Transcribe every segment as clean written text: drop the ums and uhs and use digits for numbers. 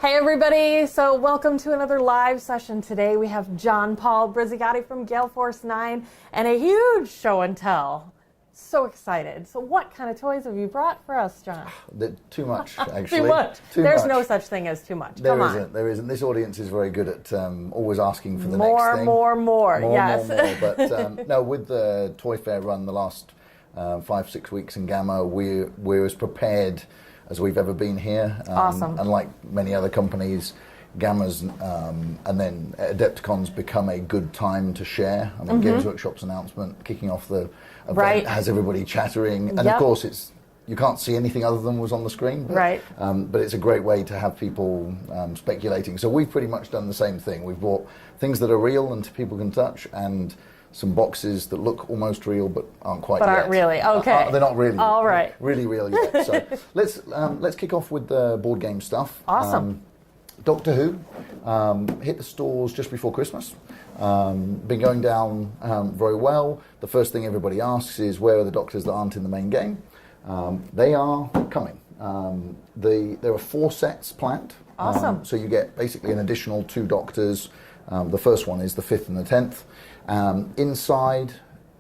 Hey everybody, so welcome to another live session. Today we have John Paul Brizzigatti from Gale Force 9 and a huge show and tell. So excited. So what kind of toys have you brought for us, John? Too much, actually. Too much. Too There's much. no such thing as too much. There Come isn't. on. There isn't. This audience is very good at always asking for the More, next thing. more. Yes. More. But no, with the Toy Fair run the last 5-6 weeks in Gamma, we're as prepared as we've ever been here. Awesome. Unlike many other companies, Gamma's and then Adepticon's become a good time to share. I mean, Games Workshop's announcement kicking off the event has everybody chattering, and of course you can't see anything other than was on the screen. But, but it's a great way to have people speculating. So we've pretty much done the same thing. We've brought things that are real and people can touch, and some boxes that look almost real but aren't quite yet. But aren't really. Okay. They're not really. All right. Really real yet. So let's kick off with the board game stuff. Awesome. Doctor Who hit the stores just before Christmas. Been going down very well. The first thing everybody asks is, where are the Doctors that aren't in the main game? They are coming. There are 4 sets planned. Awesome. So you get basically an additional 2 Doctors. The first one is the 5th and the 10th. Inside,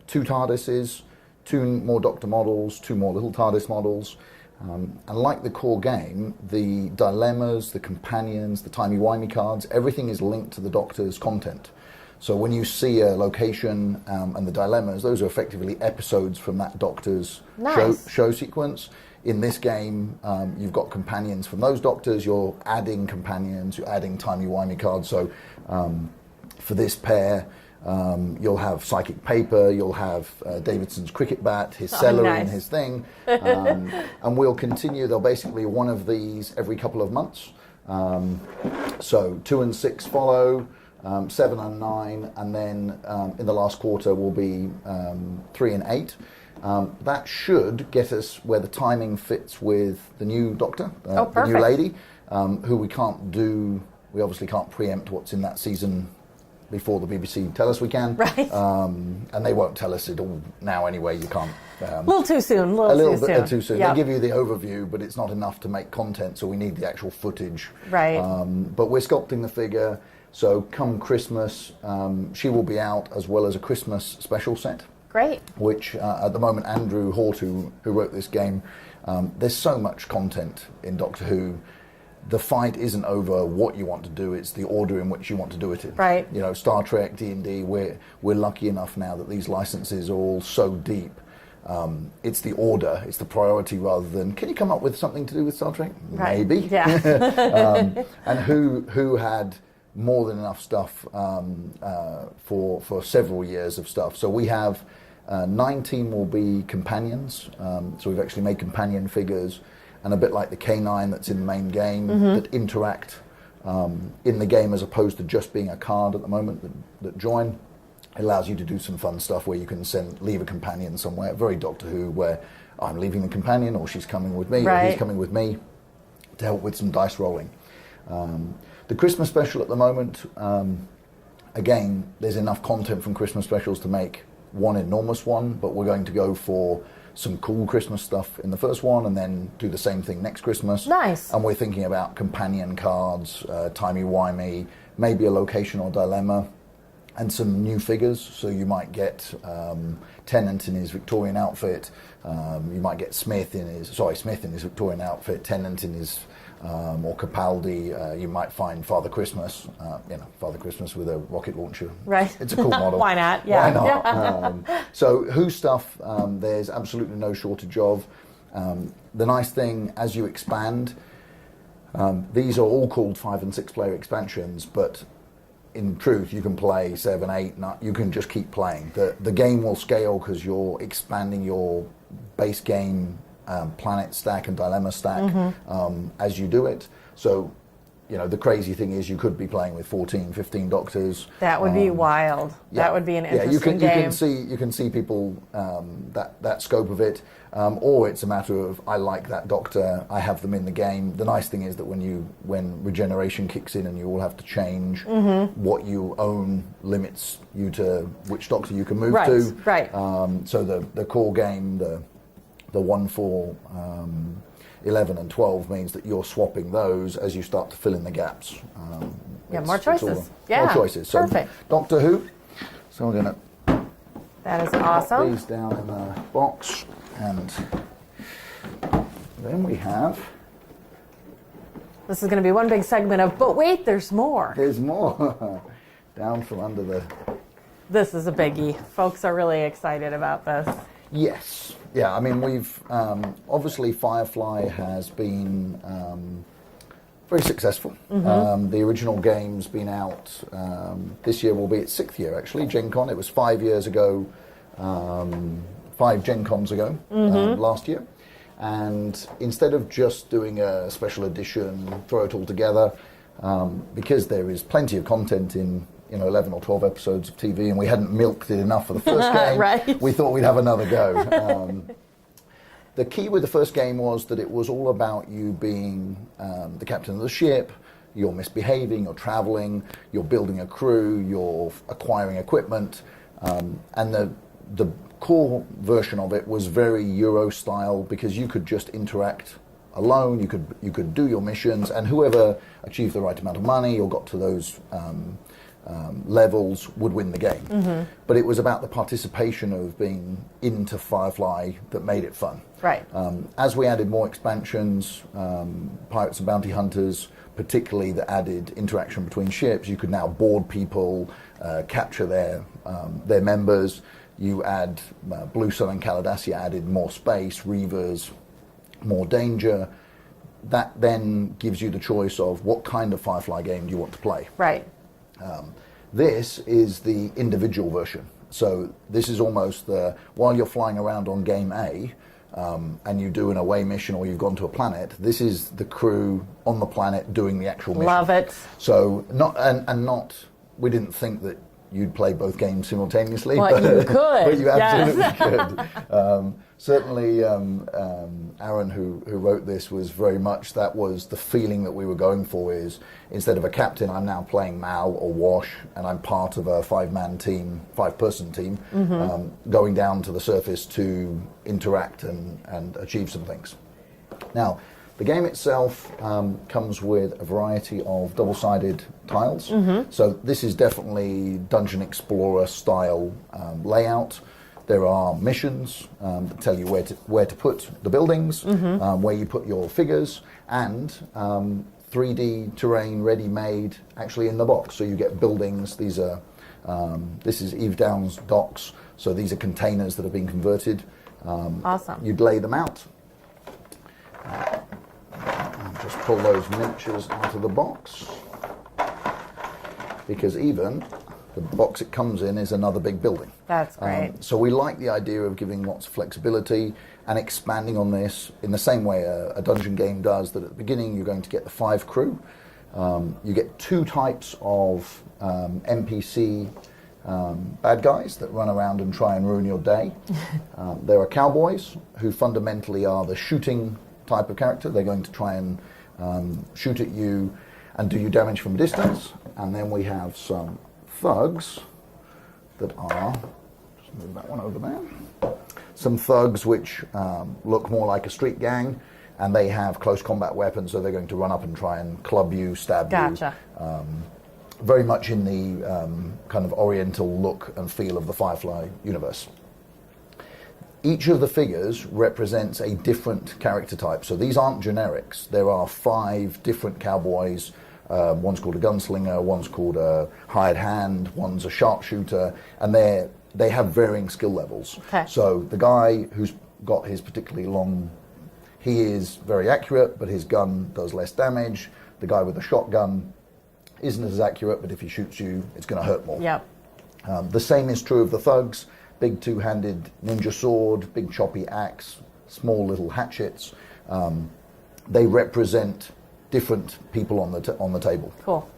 2 TARDISes, 2 more Doctor models, 2 more little TARDIS models. And like the core game, the dilemmas, the companions, the timey-wimey cards, everything is linked to the Doctor's content. So when you see a location and the dilemmas, those are effectively episodes from that Doctor's show sequence. In this game, you've got companions from those Doctors, you're adding companions, you're adding timey-wimey cards. So for this pair, you'll have psychic paper, you'll have Davidson's cricket bat, his celery and his thing, and we'll continue. There'll basically one of these every couple of months. So 2 and 6 follow, 7 and 9, and then in the last quarter will be 3 and 8. That should get us where the timing fits with the new Doctor, the new lady, who we obviously can't preempt what's in that season before the BBC tell us we can. Right. And they won't tell us it all now anyway. You can't. A little too soon. A little bit too soon. Yep. They give you the overview, but it's not enough to make content, so we need the actual footage. Right. But we're sculpting the figure, so come Christmas, she will be out, as well as a Christmas special set. Great. Which, at the moment, Andrew Hort, who wrote this game, there's so much content in Doctor Who. The fight isn't over what you want to do, it's the order in which you want to do it in. Right. You know, Star Trek, D&D, we're lucky enough now that these licenses are all so deep. It's the order, it's the priority, rather than, can you come up with something to do with Star Trek? Right. Maybe. Yeah. And who had more than enough stuff for several years of stuff. So we have 19 will be companions. So we've actually made companion figures, and a bit like the K9 that's in the main game, that interact in the game as opposed to just being a card at the moment that join. It allows you to do some fun stuff where you can leave a companion somewhere, very Doctor Who, where I'm leaving the companion, or she's coming with me, or he's coming with me, to help with some dice rolling. The Christmas special at the moment, again, there's enough content from Christmas specials to make one enormous one, but we're going to go for some cool Christmas stuff in the first one, and then do the same thing next Christmas. Nice. And we're thinking about companion cards, timey-wimey, maybe a location or dilemma, and some new figures. So you might get Tennant in his Victorian outfit, you might get Smith in his Victorian outfit, Tennant in his, or Capaldi, you might find Father Christmas, Father Christmas with a rocket launcher. Right. It's a cool model. Why not? Yeah. Why not? So Who stuff, there's absolutely no shortage of. The nice thing, as you expand, these are all called 5 and 6 player expansions, but in truth, you can play 7, 8, 9, you can just keep playing. The game will scale because you're expanding your base game planet stack and dilemma stack as you do it. So, you know, the crazy thing is you could be playing with 14, 15 Doctors. That would be wild. Yeah. That would be an interesting game. You can see people, that scope of it. Or it's a matter of, I like that Doctor, I have them in the game. The nice thing is that when regeneration kicks in and you all have to change, what you own limits you to which Doctor you can move to. Right. So the core game, the 1-4 11 and 12 means that you're swapping those as you start to fill in the gaps. More choices. More choices. So Perfect. Doctor Who. So we're going to That is put awesome. these down in the box, and then we have. This is going to be one big segment of, but wait, there's more. There's more down from under the. This is a biggie. Folks are really excited about this. Yes. Yeah, I mean, we've obviously Firefly has been very successful. The original game's been out this year, will be its 6th year actually, Gen Con. It was 5 years ago, 5 Gen Cons ago, last year. And instead of just doing a special edition, throw it all together, because there is plenty of content in 11 or 12 episodes of TV, and we hadn't milked it enough for the first game. Right. We thought we'd have another go. The key with the first game was that it was all about you being the captain of the ship. You're misbehaving, you're traveling, you're building a crew, you're acquiring equipment, and the core version of it was very Euro style, because you could just interact alone. You could do your missions, and whoever achieved the right amount of money or got to those levels would win the game. But it was about the participation of being into Firefly that made it fun. Right. As we added more expansions, Pirates and Bounty Hunters, particularly that added interaction between ships, you could now board people, capture their members. You add Blue Sun and Calidassia added more space, Reavers, more danger. That then gives you the choice of what kind of Firefly game do you want to play. Right. This is the individual version. So this is almost while you're flying around on game A, and you do an away mission or you've gone to a planet, this is the crew on the planet doing the actual mission. Love it. So we didn't think that you'd play both games simultaneously. Well, but you could. But you absolutely Yes. could. Certainly, Aaron, who wrote this, was very much, that was the feeling that we were going for, is instead of a captain, I'm now playing Mal or Wash, and I'm part of a 5-person team, going down to the surface to interact and achieve some things. Now, the game itself comes with a variety of double-sided tiles. So this is definitely Dungeon Explorer style layout. There are missions that tell you where to put the buildings, where you put your figures, and 3D terrain ready-made actually in the box. So you get buildings. These are this is Eve Downs docks. So these are containers that have been converted. Awesome. You'd lay them out. Just pull those miniatures out of the box, because even the box it comes in is another big building. That's great. So we like the idea of giving lots of flexibility and expanding on this in the same way a dungeon game does, that at the beginning you're going to get the 5 crew. You get 2 types of NPC bad guys that run around and try and ruin your day. There are cowboys, who fundamentally are the shooting type of character. They're going to try and shoot at you and do you damage from a distance. And then we have some thugs that are, just move that one over there, some thugs which look more like a street gang, and they have close combat weapons, so they're going to run up and try and club you, stab Gotcha. you. Very much in the kind of oriental look and feel of the Firefly universe. Each of the figures represents a different character type, so these aren't generics. There are 5 different cowboys. One's called a gunslinger, one's called a hired hand, one's a sharpshooter, and they have varying skill levels. Okay. So the guy who's got his particularly long, he is very accurate, but his gun does less damage. The guy with the shotgun isn't as accurate, but if he shoots you, it's going to hurt more. Yep. The same is true of the thugs. Big 2-handed ninja sword, big choppy axe, small little hatchets. They represent different people on the table. Cool.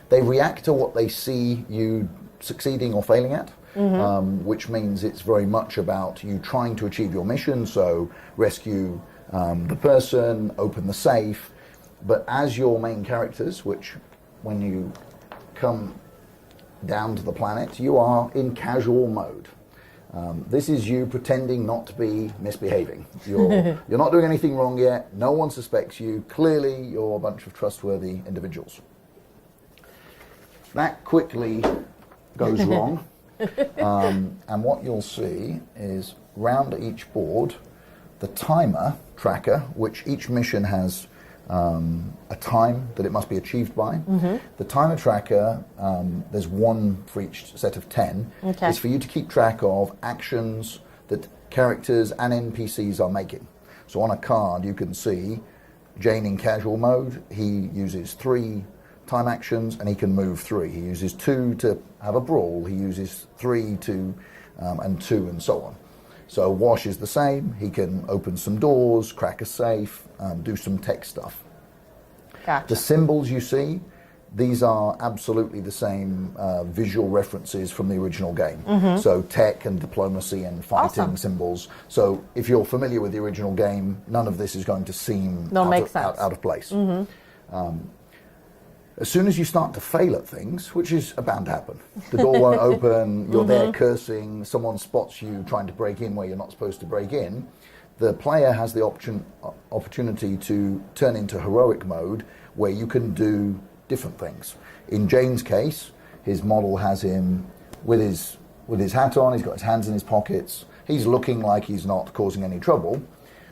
They react to what they see you succeeding or failing at, which means it's very much about you trying to achieve your mission, so rescue the person, open the safe. But as your main characters, which when you come down to the planet, you are in casual mode. This is you pretending not to be misbehaving. You're not doing anything wrong yet. No one suspects you. Clearly, you're a bunch of trustworthy individuals. That quickly goes wrong. And what you'll see is round each board, the timer tracker, which each mission has a time that it must be achieved by. The timer tracker, there's one for each set of 10. It's for you to keep track of actions that characters and NPCs are making. So on a card you can see Jane in casual mode, he uses 3 time actions and he can move 3. He uses 2 to have a brawl, he uses 3 to and 2 and so on. So Wash is the same. He can open some doors, crack a safe, do some tech stuff. Gotcha. The symbols you see, these are absolutely the same visual references from the original game. So tech and diplomacy and fighting symbols. So if you're familiar with the original game, none of this is going to seem out of place. As soon as you start to fail at things, which is bound to happen, the door won't open, you're there cursing, someone spots you trying to break in where you're not supposed to break in, the player has the opportunity to turn into heroic mode where you can do different things. In Jane's case, his model has him with his hat on, he's got his hands in his pockets, he's looking like he's not causing any trouble.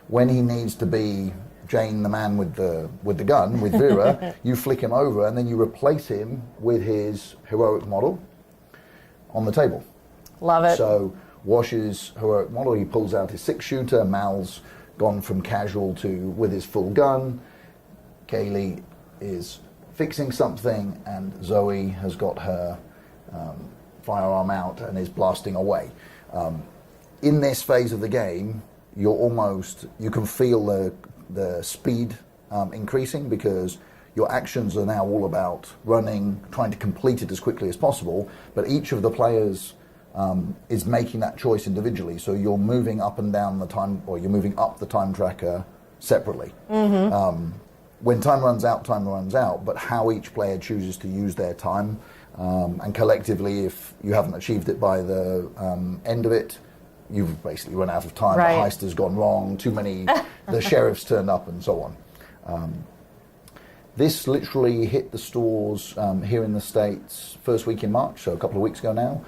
When he needs to be Jane, the man with the gun, with Vera, you flick him over and then you replace him with his heroic model on the table. Love it. So Wash's heroic model, he pulls out his 6-shooter, Mal's gone from casual to with his full gun, Kaylee is fixing something, and Zoe has got her firearm out and is blasting away. In this phase of the game, you can feel the speed increasing because your actions are now all about running, trying to complete it as quickly as possible, but each of the players is making that choice individually. So you're moving up and down the time, or you're moving up the time tracker separately. When time runs out, but how each player chooses to use their time, and collectively, if you haven't achieved it by the end of it, you've basically run out of time. Right. The heist has gone wrong, too many, the sheriff's turned up and so on. This literally hit the stores here in the States first week in March, so a couple of weeks ago now.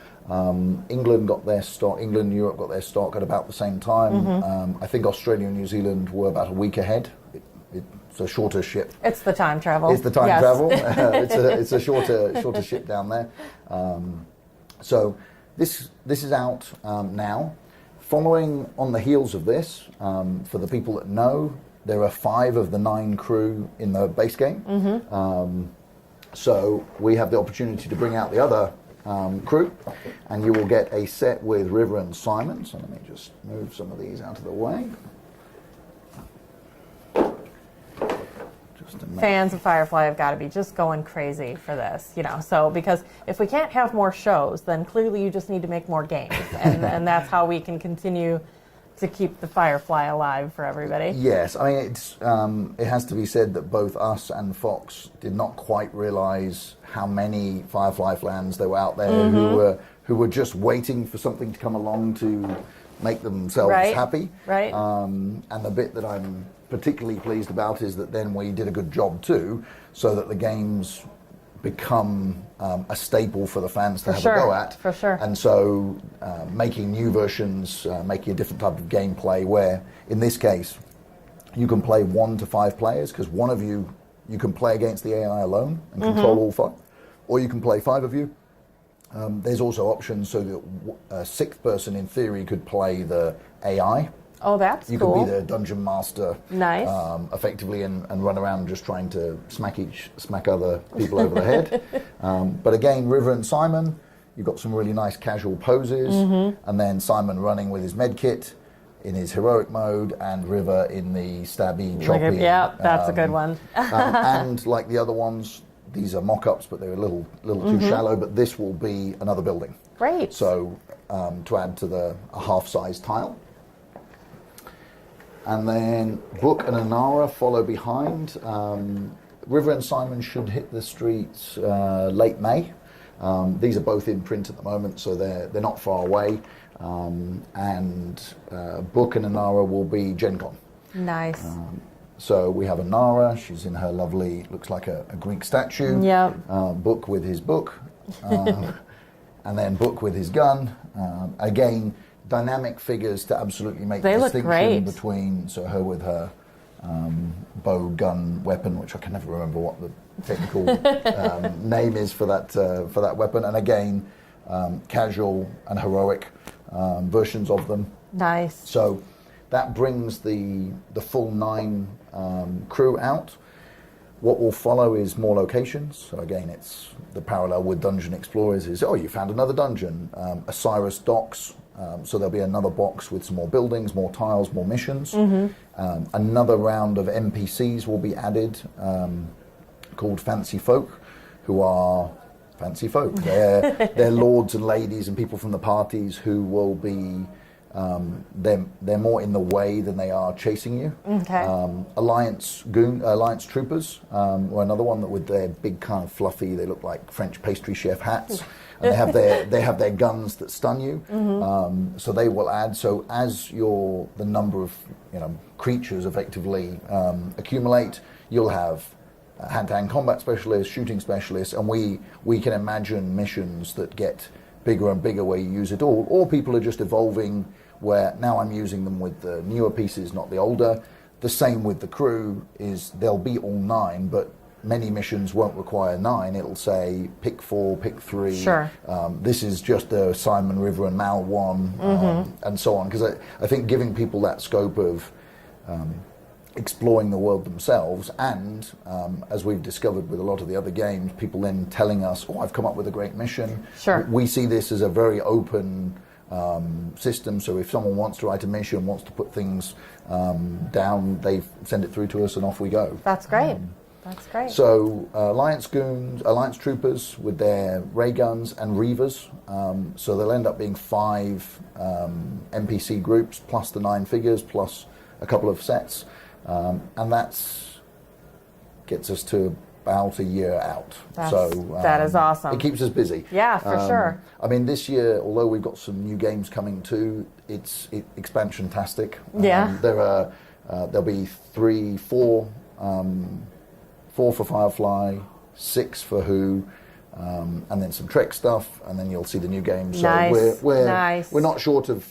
England got their stock, England and Europe got their stock at about the same time. I think Australia and New Zealand were about a week ahead. It's a shorter ship. It's the time travel. It's the time travel. It's a shorter ship down there. So this is out now. Following on the heels of this, for the people that know, there are 5 of the 9 crew in the base game. So we have the opportunity to bring out the other crew, and you will get a set with River and Simon. So let me just move some of these out of the way. Fans of Firefly have got to be just going crazy for this, so because if we can't have more shows, then clearly you just need to make more games, and that's how we can continue to keep the Firefly alive for everybody. Yes, I mean, it has to be said that both us and Fox did not quite realize how many Firefly fans there were out there who were just waiting for something to come along to make themselves happy. Right. And the bit that I'm particularly pleased about is that then we did a good job too, so that the games become a staple for the fans to have a go at. For sure. And so making new versions, making a different type of gameplay where, in this case, you can play 1 to 5 players, because one of you can play against the AI alone and control all 5, or you can play 5 of you. There's also options so that a 6th person, in theory, could play the AI. Oh, that's you cool. You could be the dungeon master, nice, effectively, and run around just trying to smack other people over the head. But again, River and Simon, you've got some really nice casual poses, and then Simon running with his med kit in his heroic mode, and River in the stabby, choppy. Yeah, that's a good one. And like the other ones, these are mock-ups, but they're a little too shallow. But this will be another building. Great. So to add to a half-size tile. And then Book and Anara follow behind. River and Simon should hit the streets late May. These are both in print at the moment, so they're not far away. And Book and Anara will be Gen Con. Nice. So we have Anara, she's in her lovely, looks like a Greek statue. Yep. Book with his book. And then Book with his gun. Again, dynamic figures to absolutely make the distinction between, so her with her bow, gun, weapon, which I can never remember what the technical name is for that weapon. And again, casual and heroic versions of them. Nice. So that brings the full 9 crew out. What will follow is more locations. So again, it's the parallel with Dungeon Explorers is, you found another dungeon. Osiris docks, so there'll be another box with some more buildings, more tiles, more missions. Another round of NPCs will be added called Fancy Folk, who are fancy folk. They're lords and ladies and people from the parties who will be... they're more in the way than they are chasing you. Okay. Alliance troopers were another one that with their big kind of fluffy, they look like French pastry chef hats, and they have their guns that stun you. So they will add. So as the number of creatures effectively accumulate, you'll have hand-to-hand combat specialists, shooting specialists, and we can imagine missions that get bigger and bigger where you use it all, or people are just evolving where now I'm using them with the newer pieces, not the older. The same with the crew is they'll be all 9, but many missions won't require 9. It'll say pick 4, pick 3. Sure. This is just the Simon River and Mal one, and so on. Because I think giving people that scope of exploring the world themselves, and as we've discovered with a lot of the other games, people then telling us, I've come up with a great mission. Sure. We see this as a very open system, so if someone wants to write a mission, wants to put things down, they send it through to us and off we go. That's great. That's great. So Alliance Goons, Alliance Troopers with their ray guns and Reavers, so they'll end up being 5 NPC groups plus the 9 figures plus a couple of sets. And gets us to about a year out. That is awesome. It keeps us busy. Yeah, for sure. I mean, this year, although we've got some new games coming too, it's expansion-tastic. Yeah. There'll be 4 for Firefly, 6 for Who, and then some Trek stuff, and then you'll see the new games. Nice. So we're not short of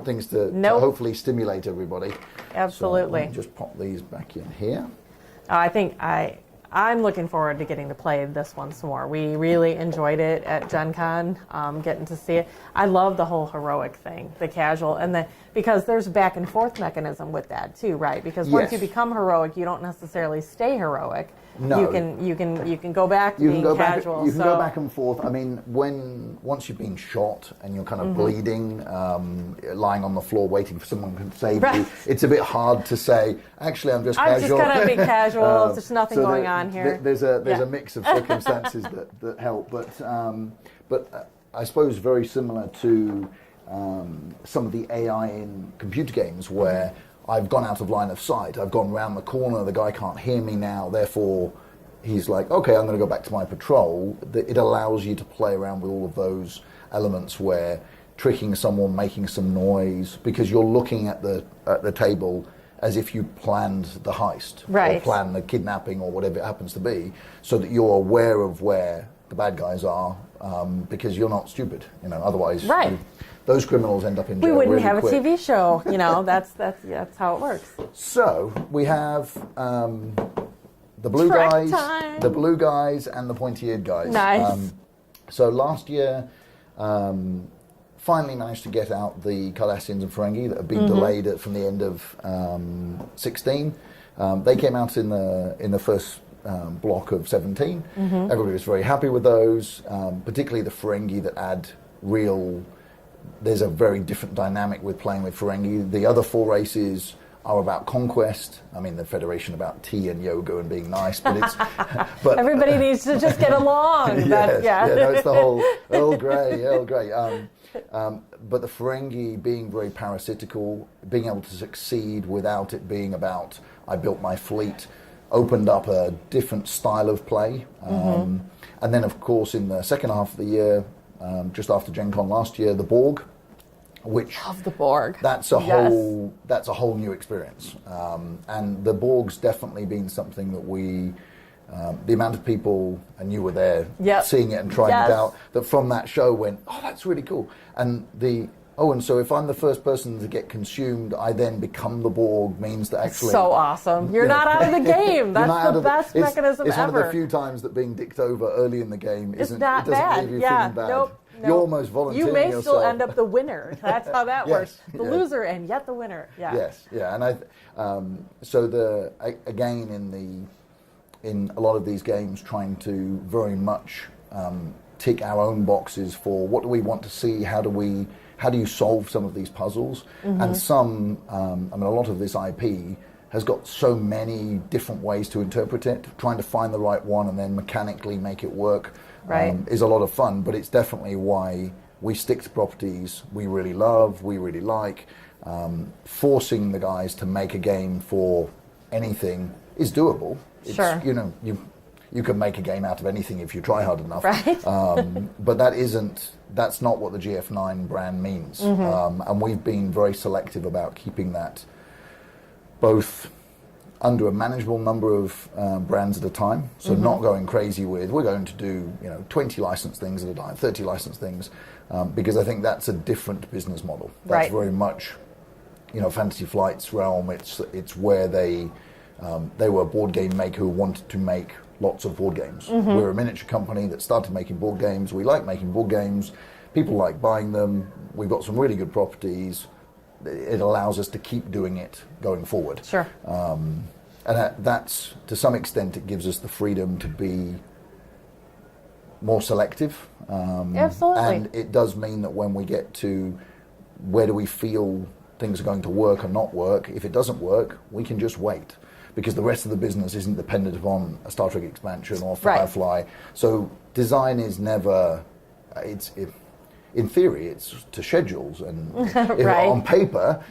things to hopefully stimulate everybody. Absolutely. So let me just pop these back in here. I think I'm looking forward to getting to play this one some more. We really enjoyed it at Gen Con, getting to see it. I love the whole heroic thing, the casual, and because there's a back and forth mechanism with that too, right? Because once you become heroic, you don't necessarily stay heroic. No. You can go back to being casual. You can go back and forth. I mean, once you've been shot and you're kind of bleeding, lying on the floor waiting for someone to save you, it's a bit hard to say, actually, I'm just casual. I'm just going to be casual. There's nothing going on here. There's a mix of circumstances that help. But I suppose very similar to some of the AI in computer games where I've gone out of line of sight. I've gone round the corner. The guy can't hear me now. Therefore, he's like, okay, I'm going to go back to my patrol. It allows you to play around with all of those elements where tricking someone, making some noise, because you're looking at the table as if you planned the heist, or planned the kidnapping, or whatever it happens to be, so that you're aware of where the bad guys are, because you're not stupid. Otherwise, those criminals end up in jail. We wouldn't really have quick. a TV show. That's how it works. So we have the blue guys and the pointy-eared guys. Nice. So last year, finally managed to get out the Cardassians and Ferengi that have been delayed from the end of 16. They came out in the first block of 17. Everybody was very happy with those, particularly the Ferengi that add real. There's a very different dynamic with playing with Ferengi. The other 4 races are about conquest. I mean, the Federation about tea and yoga and being nice, but it's everybody needs to just get along. It's the whole Earl Grey. But the Ferengi being very parasitical, being able to succeed without it being about I built my fleet. opened up a different style of play. And then, of course, in the second half of the year, just after Gen Con last year, the Borg, which Love the Borg. that's a whole new experience. And the Borg's definitely been something that we, the amount of people, and you were there seeing it and trying it out, that from that show went, oh, that's really cool. And so if I'm the first person to get consumed, I then become the Borg, means that actually... So awesome. You're not out of the game. That's the best mechanism it's ever. It's one of the few times that being dicked over early in the game it doesn't leave you feeling bad. Nope. You're almost volunteering You may yourself. still end up the winner. That's how that works. The loser and yet the winner. Yeah. Yes, yeah. And again, in a lot of these games, trying to very much tick our own boxes for what do we want to see, how do you solve some of these puzzles? And some, a lot of this IP has got so many different ways to interpret it. Trying to find the right one and then mechanically make it work is a lot of fun, but it's definitely why we stick to properties we really love, we really like. Forcing the guys to make a game for anything is doable. Sure. You can make a game out of anything if you try hard enough. Right. But that's not what the GF9 brand means. And we've been very selective about keeping that both under a manageable number of brands at a time. So not going crazy with, we're going to do 20 licensed things at a time, 30 licensed things, because I think that's a different business model. That's very much, Fantasy Flight's realm. It's where they were a board game maker who wanted to make lots of board games. We're a miniature company that started making board games. We like making board games. People like buying them. We've got some really good properties. It allows us to keep doing it going forward. Sure. And that's, to some extent, it gives us the freedom to be more selective. Absolutely. And it does mean that when we get to where do we feel things are going to work or not work, if it doesn't work, we can just wait. Because the rest of the business isn't dependent upon a Star Trek expansion or Firefly. So design is never, in theory, it's to schedules. And on paper,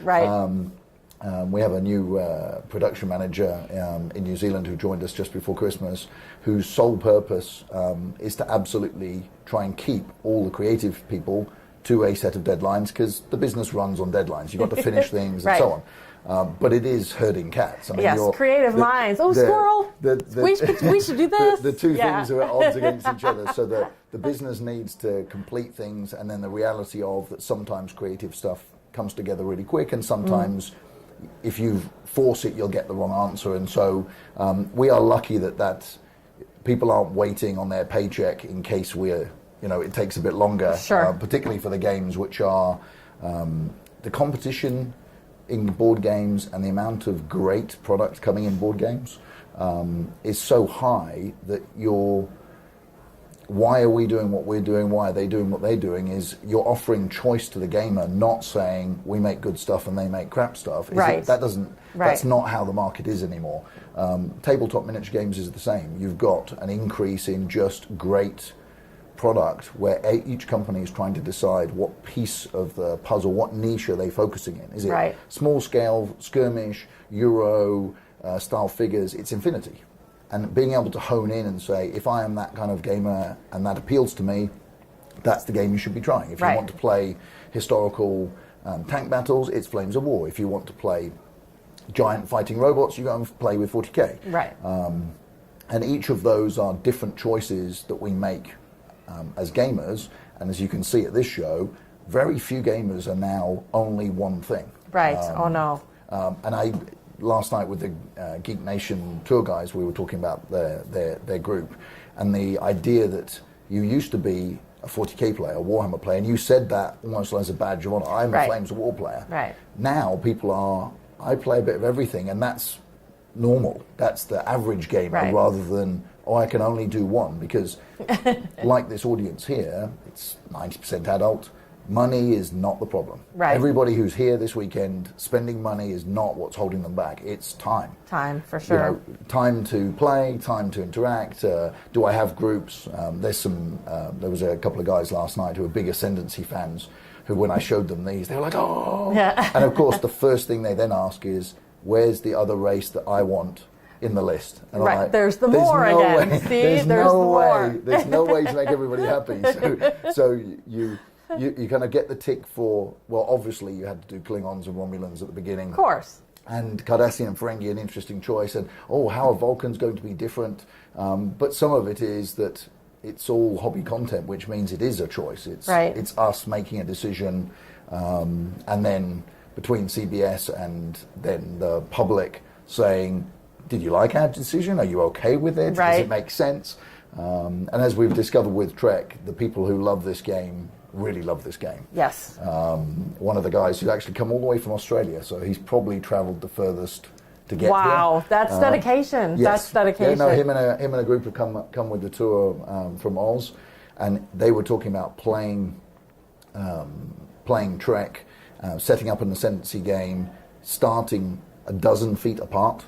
we have a new production manager in New Zealand who joined us just before Christmas, whose sole purpose is to absolutely try and keep all the creative people to a set of deadlines, because the business runs on deadlines. You've got to finish things and so on. But it is herding cats. I mean, creative minds. Oh, squirrel! We should do this. The two things are at odds against each other. So the business needs to complete things, and then the reality of that sometimes creative stuff comes together really quick, and sometimes if you force it, you'll get the wrong answer. And so we are lucky that people aren't waiting on their paycheck in case it takes a bit longer. Sure. Particularly for the games which are the competition in board games and the amount of great product coming in board games is so high that why are we doing what we're doing, why are they doing what they're doing, is you're offering choice to the gamer, not saying we make good stuff and they make crap stuff. That's not how the market is anymore. Tabletop miniature games is the same. You've got an increase in just great product where each company is trying to decide what piece of the puzzle, what niche are they focusing in. Is it small scale, skirmish, Euro style figures? It's infinity. And being able to hone in and say, if I am that kind of gamer and that appeals to me, that's the game you should be trying. If you want to play historical tank battles, it's Flames of War. If you want to play giant fighting robots, you go and play with 40k. Right. And each of those are different choices that we make as gamers. And as you can see at this show, very few gamers are now only one thing. Right. Last night with the Geek Nation tour guys, we were talking about their group, and the idea that you used to be a 40k player, a Warhammer player, and you said that almost as a badge of honor. I'm a Flames of War player. Right. Now people are, I play a bit of everything, and that's normal. That's the average gamer, rather than, I can only do one, because like this audience here, it's 90% adult. Money is not the problem. Right. Everybody who's here this weekend, spending money is not what's holding them back. It's time. Time, for sure. Time to play, time to interact. Do I have groups? There was a couple of guys last night who were big Ascendancy fans, who when I showed them these, they were like, oh. Yeah. And of course, the first thing they then ask is, where's the other race that I want in the list. And Right, I'm like, there's the more again. Way, See, there's there's no the way. more. There's no way to make everybody happy. So you kind of get the tick for, well, obviously you had to do Klingons and Romulans at the beginning. Of course. And Cardassian and Ferengi, an interesting choice. And, how are Vulcans going to be different? But some of it is that it's all hobby content, which means it is a choice. It's us making a decision, and then between CBS and then the public saying, did you like our decision? Are you okay with it? Right. Does it make sense? And as we've discovered with Trek, the people who love this game really love this game. Yes. One of the guys who's actually come all the way from Australia, so he's probably travelled the furthest to get here. Wow, that's dedication. Yes. That's dedication. Yeah, no, him and a group have come with the tour from Oz, and they were talking about playing Trek, setting up an ascendancy game, starting a dozen feet apart.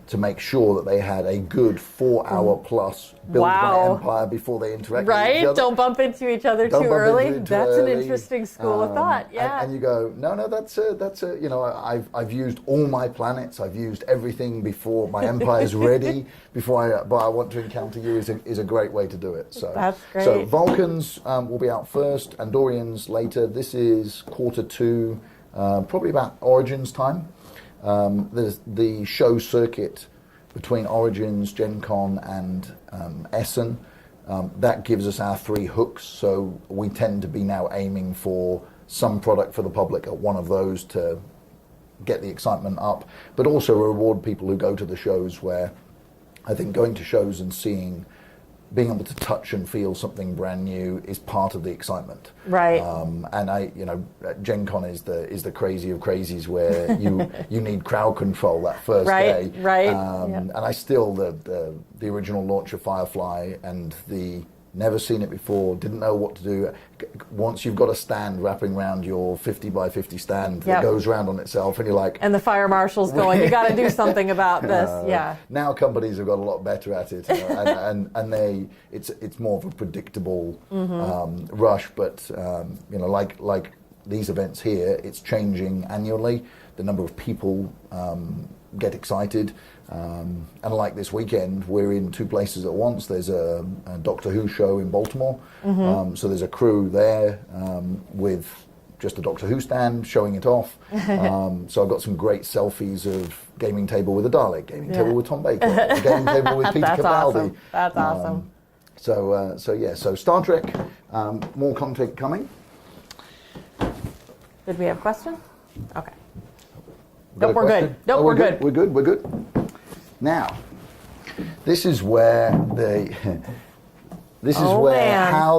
To make sure that they had a good 4-hour plus build my empire before they interacted with each other. Don't bump into each other too early. That's an interesting school of thought. Yeah. And you go, no, that's I've used all my planets. I've used everything before my empire's ready. But I want to encounter you is a great way to do it. So that's great. So Vulcans will be out first, Andorians later. This is Q2, probably about Origins time. There's the show circuit between Origins, Gen Con, and Essen. That gives us our 3 hooks, so we tend to be now aiming for some product for the public at one of those to get the excitement up, but also reward people who go to the shows, where I think going to shows and being able to touch and feel something brand new is part of the excitement. Right. And Gen Con is the crazy of crazies, where you need crowd control that first day. Right. And I still the original launch of Firefly and the never seen it before, didn't know what to do. Once you've got a stand wrapping around your 50 by 50 stand that goes around on itself, and you're like... And the fire marshal's going, you got to do something about this. Yeah. Now companies have got a lot better at it, and it's more of a predictable rush, but like these events here, it's changing annually. The number of people get excited. And like this weekend, we're in 2 places at once. There's a Doctor Who show in Baltimore. So there's a crew there with just a Doctor Who stand showing it off. So I've got some great selfies of gaming table with a Dalek, gaming table with Tom Baker, a gaming table with Peter Capaldi. Awesome. That's awesome. So Star Trek, more content coming. Did we have questions? Okay. Nope, we're good. Nope, we're good. We're good. Now, this is where how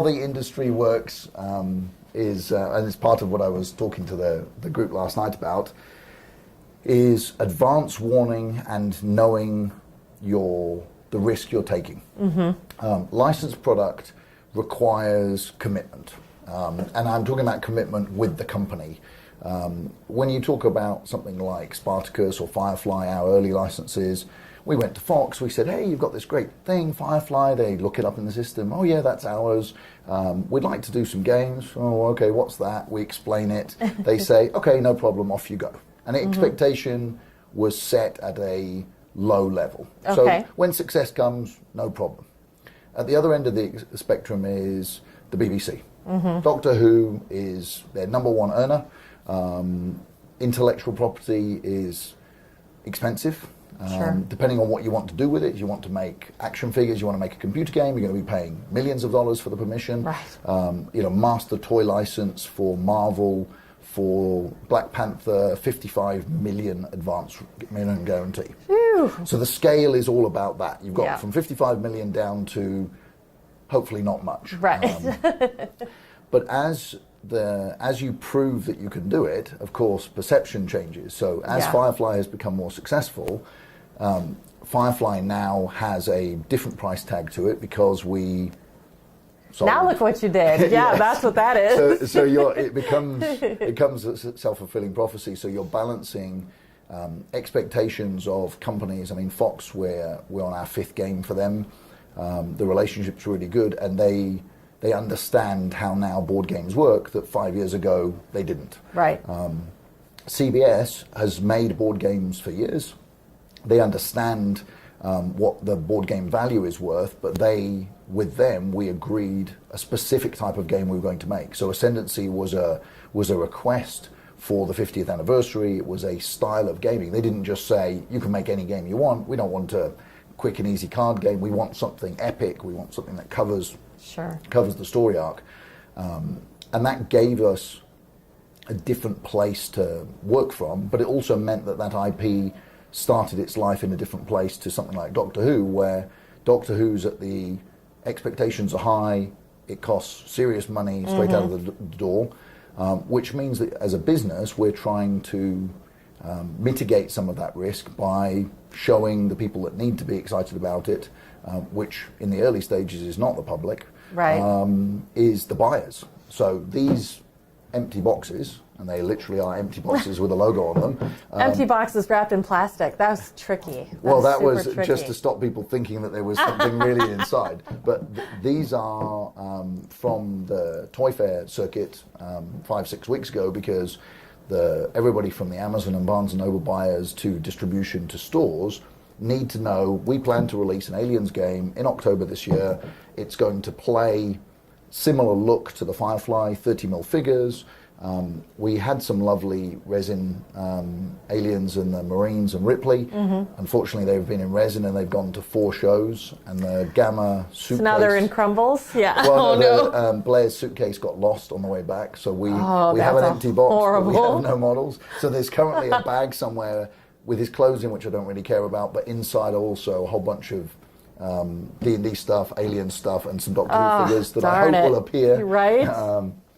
the industry works is, and it's part of what I was talking to the group last night about, is advance warning and knowing the risk you're taking. Licensed product requires commitment, and I'm talking about commitment with the company. When you talk about something like Spartacus or Firefly, our early licenses, we went to Fox, we said, hey, you've got this great thing, Firefly. They look it up in the system. Oh, yeah, that's ours. We'd like to do some games. Oh, okay, what's that? We explain it. They say, okay, no problem, off you go. And the expectation was set at a low level. Okay. So when success comes, no problem. At the other end of the spectrum is the BBC. Doctor Who is their number one earner. Intellectual property is expensive. Sure. Depending on what you want to do with it, you want to make action figures, you want to make a computer game, you're going to be paying millions of dollars for the permission. Right. Master toy license for Marvel, for Black Panther, 55 million advance minimum guarantee. Phew. So the scale is all about that. You've got Yeah. from 55 million down to hopefully not much. Right. But as you prove that you can do it, of course, perception changes. So as Firefly has become more successful, Firefly now has a different price tag to it because we sold. Now look what you did. Yeah, Yes. that's what that is. So it becomes a self-fulfilling prophecy. So you're balancing expectations of companies. I mean, Fox, we're on our 5th game for them. The relationship's really good, and they understand how now board games work that 5 years ago they didn't. Right. CBS has made board games for years. They understand what the board game value is worth, but with them, we agreed a specific type of game we were going to make. So Ascendancy was a request for the 50th anniversary. It was a style of gaming. They didn't just say, you can make any game you want. We don't want a quick and easy card game. We want something epic. We want something that covers the story arc. And that gave us a different place to work from, but it also meant that IP started its life in a different place to something like Doctor Who, where Doctor Who's expectations are high, it costs serious money straight out of the door, which means that as a business we're trying to mitigate some of that risk by showing the people that need to be excited about it, which in the early stages is not the public, is the buyers. So these empty boxes, and they literally are empty boxes with a logo on them. Empty boxes wrapped in plastic. That was tricky. That was tricky. Just to stop people thinking that there was something really inside. But these are from the Toy Fair circuit 5-6 weeks ago, because everybody from the Amazon and Barnes & Noble buyers to distribution to stores need to know we plan to release an Aliens game in October this year. It's going to play similar look to the Firefly, 30mm figures. We had some lovely resin Aliens and the Marines and Ripley. Unfortunately, they've been in resin and they've gone to 4 shows, and the Gamma suitcase... So now they're in crumbles? Yeah. Well, Blair's suitcase got lost on the way back, so we have an empty box, horrible. But we have no models. So there's currently a bag somewhere with his clothes in, which I don't really care about, but inside also a whole bunch of D&D stuff, Alien stuff, and some Doctor Who figures that I hope will appear. Right.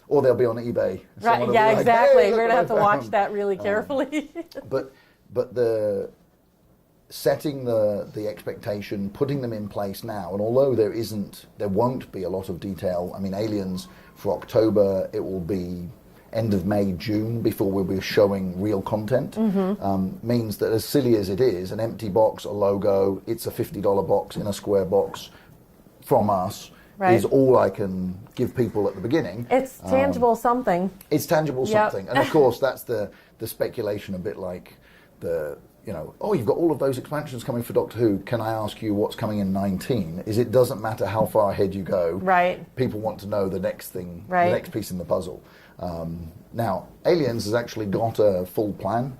Or they'll be on eBay. Right. Yeah, like, exactly. Hey, we're going to have to watch that really carefully. But the setting the expectation, putting them in place now, and although there won't be a lot of detail. I mean, Aliens for October, it will be end of May, June before we'll be showing real content. Means that as silly as it is, an empty box, a logo, it's a $50 box in a square box from us. Is all I can give people at the beginning. It's tangible something. It's tangible something. And of course, that's the speculation, a bit like you've got all of those expansions coming for Doctor Who. Can I ask you what's coming in 19? It doesn't matter how far ahead you go. Right. People want to know the next thing, the next piece in the puzzle. Now, Aliens has actually got a full plan.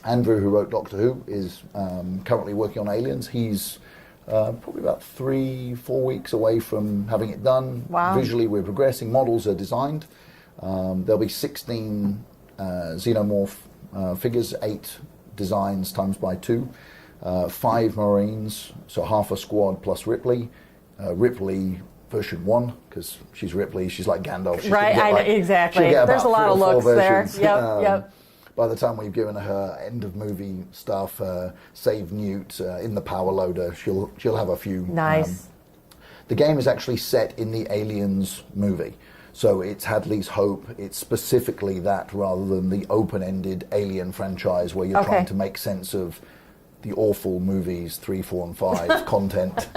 Andrew, who wrote Doctor Who, is currently working on Aliens. He's probably about 3-4 weeks away from having it done. Wow. Visually, we're progressing. Models are designed. There'll be 16 xenomorph figures, 8 designs times by 2, 5 Marines, so half a squad plus Ripley. Ripley version 1, because she's Ripley, she's like Gandalf. Exactly. There's a lot of looks there. Yep. By the time we've given her end of movie stuff, save Newt in the power loader, she'll have a few. Nice. The game is actually set in the Aliens movie, so it's Hadley's Hope. It's specifically that rather than the open-ended Alien franchise where you're trying to make sense of the awful movies 3, 4, and 5 content.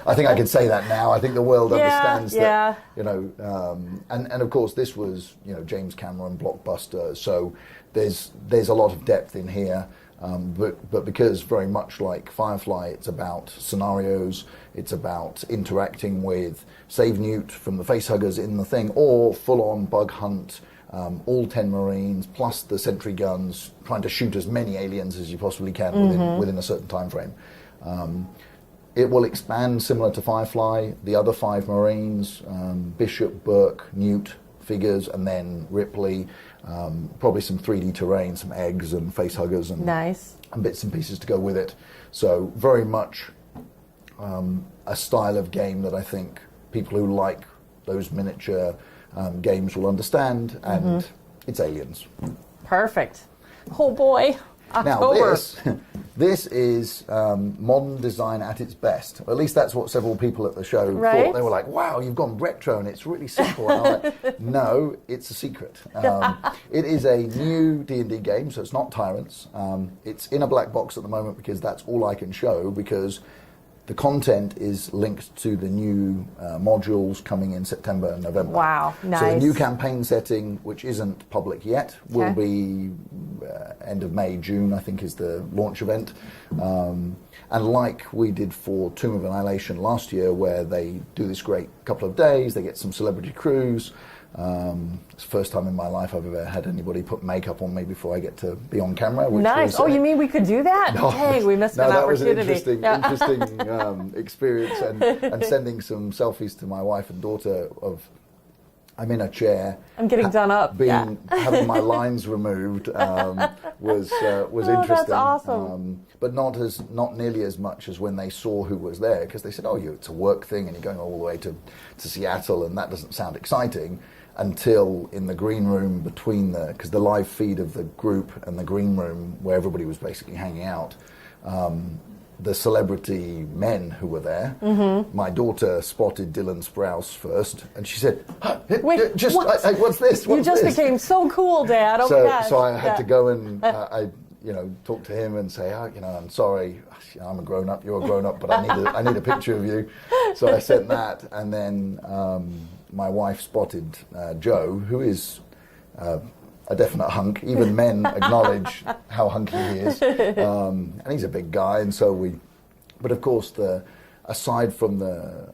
I think I can say that now. I think the world understands that. And of course this was James Cameron blockbuster. So there's a lot of depth in here. But because very much like Firefly, it's about scenarios. It's about interacting with Save Newt from the facehuggers in the thing, or full-on bug hunt. All 10 Marines, plus the sentry guns, trying to shoot as many aliens as you possibly can within a certain time frame. It will expand similar to Firefly, the other 5 Marines, Bishop, Burke, Newt figures, and then Ripley, probably some 3D terrain, some eggs and facehuggers and bits and pieces to go with it. So very much a style of game that I think people who like those miniature games will understand, and it's Aliens. Perfect. Oh boy, October. Now this is modern design at its best. Or at least that's what several people at the show thought. They were like, "Wow, you've gone retro and it's really simple." And I'm like, "No, it's a secret. It is a new D&D game, so it's not Tyrants. It's in a black box at the moment because that's all I can show, because the content is linked to the new modules coming in September and November. Wow, nice. So the new campaign setting, which isn't public yet, will be end of May, June, I think, is the launch event. And like we did for Tomb of Annihilation last year, where they do this great couple of days, they get some celebrity crews. It's the first time in my life I've ever had anybody put makeup on me before I get to be on camera. Which nice. Was, oh, you mean we could do that? No, Dang, we missed an opportunity. That was an interesting experience, and sending some selfies to my wife and daughter of I'm in a chair. I'm getting done up. Having my lines removed was interesting. That's awesome. But not nearly as much as when they saw who was there, because they said, "Oh, it's a work thing, and you're going all the way to Seattle, and that doesn't sound exciting." Until in the green room because the live feed of the group and the green room where everybody was basically hanging out. The celebrity men who were there. Mm-hmm. My daughter spotted Dylan Sprouse first, and she said, Wait, what's this? You just became so cool, Dad. Oh my gosh. So I had to go and talk to him and say, I'm sorry, I'm a grown up, you're a grown up, but I need a picture of you. So I sent that, and then my wife spotted Joe, who is a definite hunk. Even men acknowledge how hunky he is, and he's a big guy. And so but of course, aside from the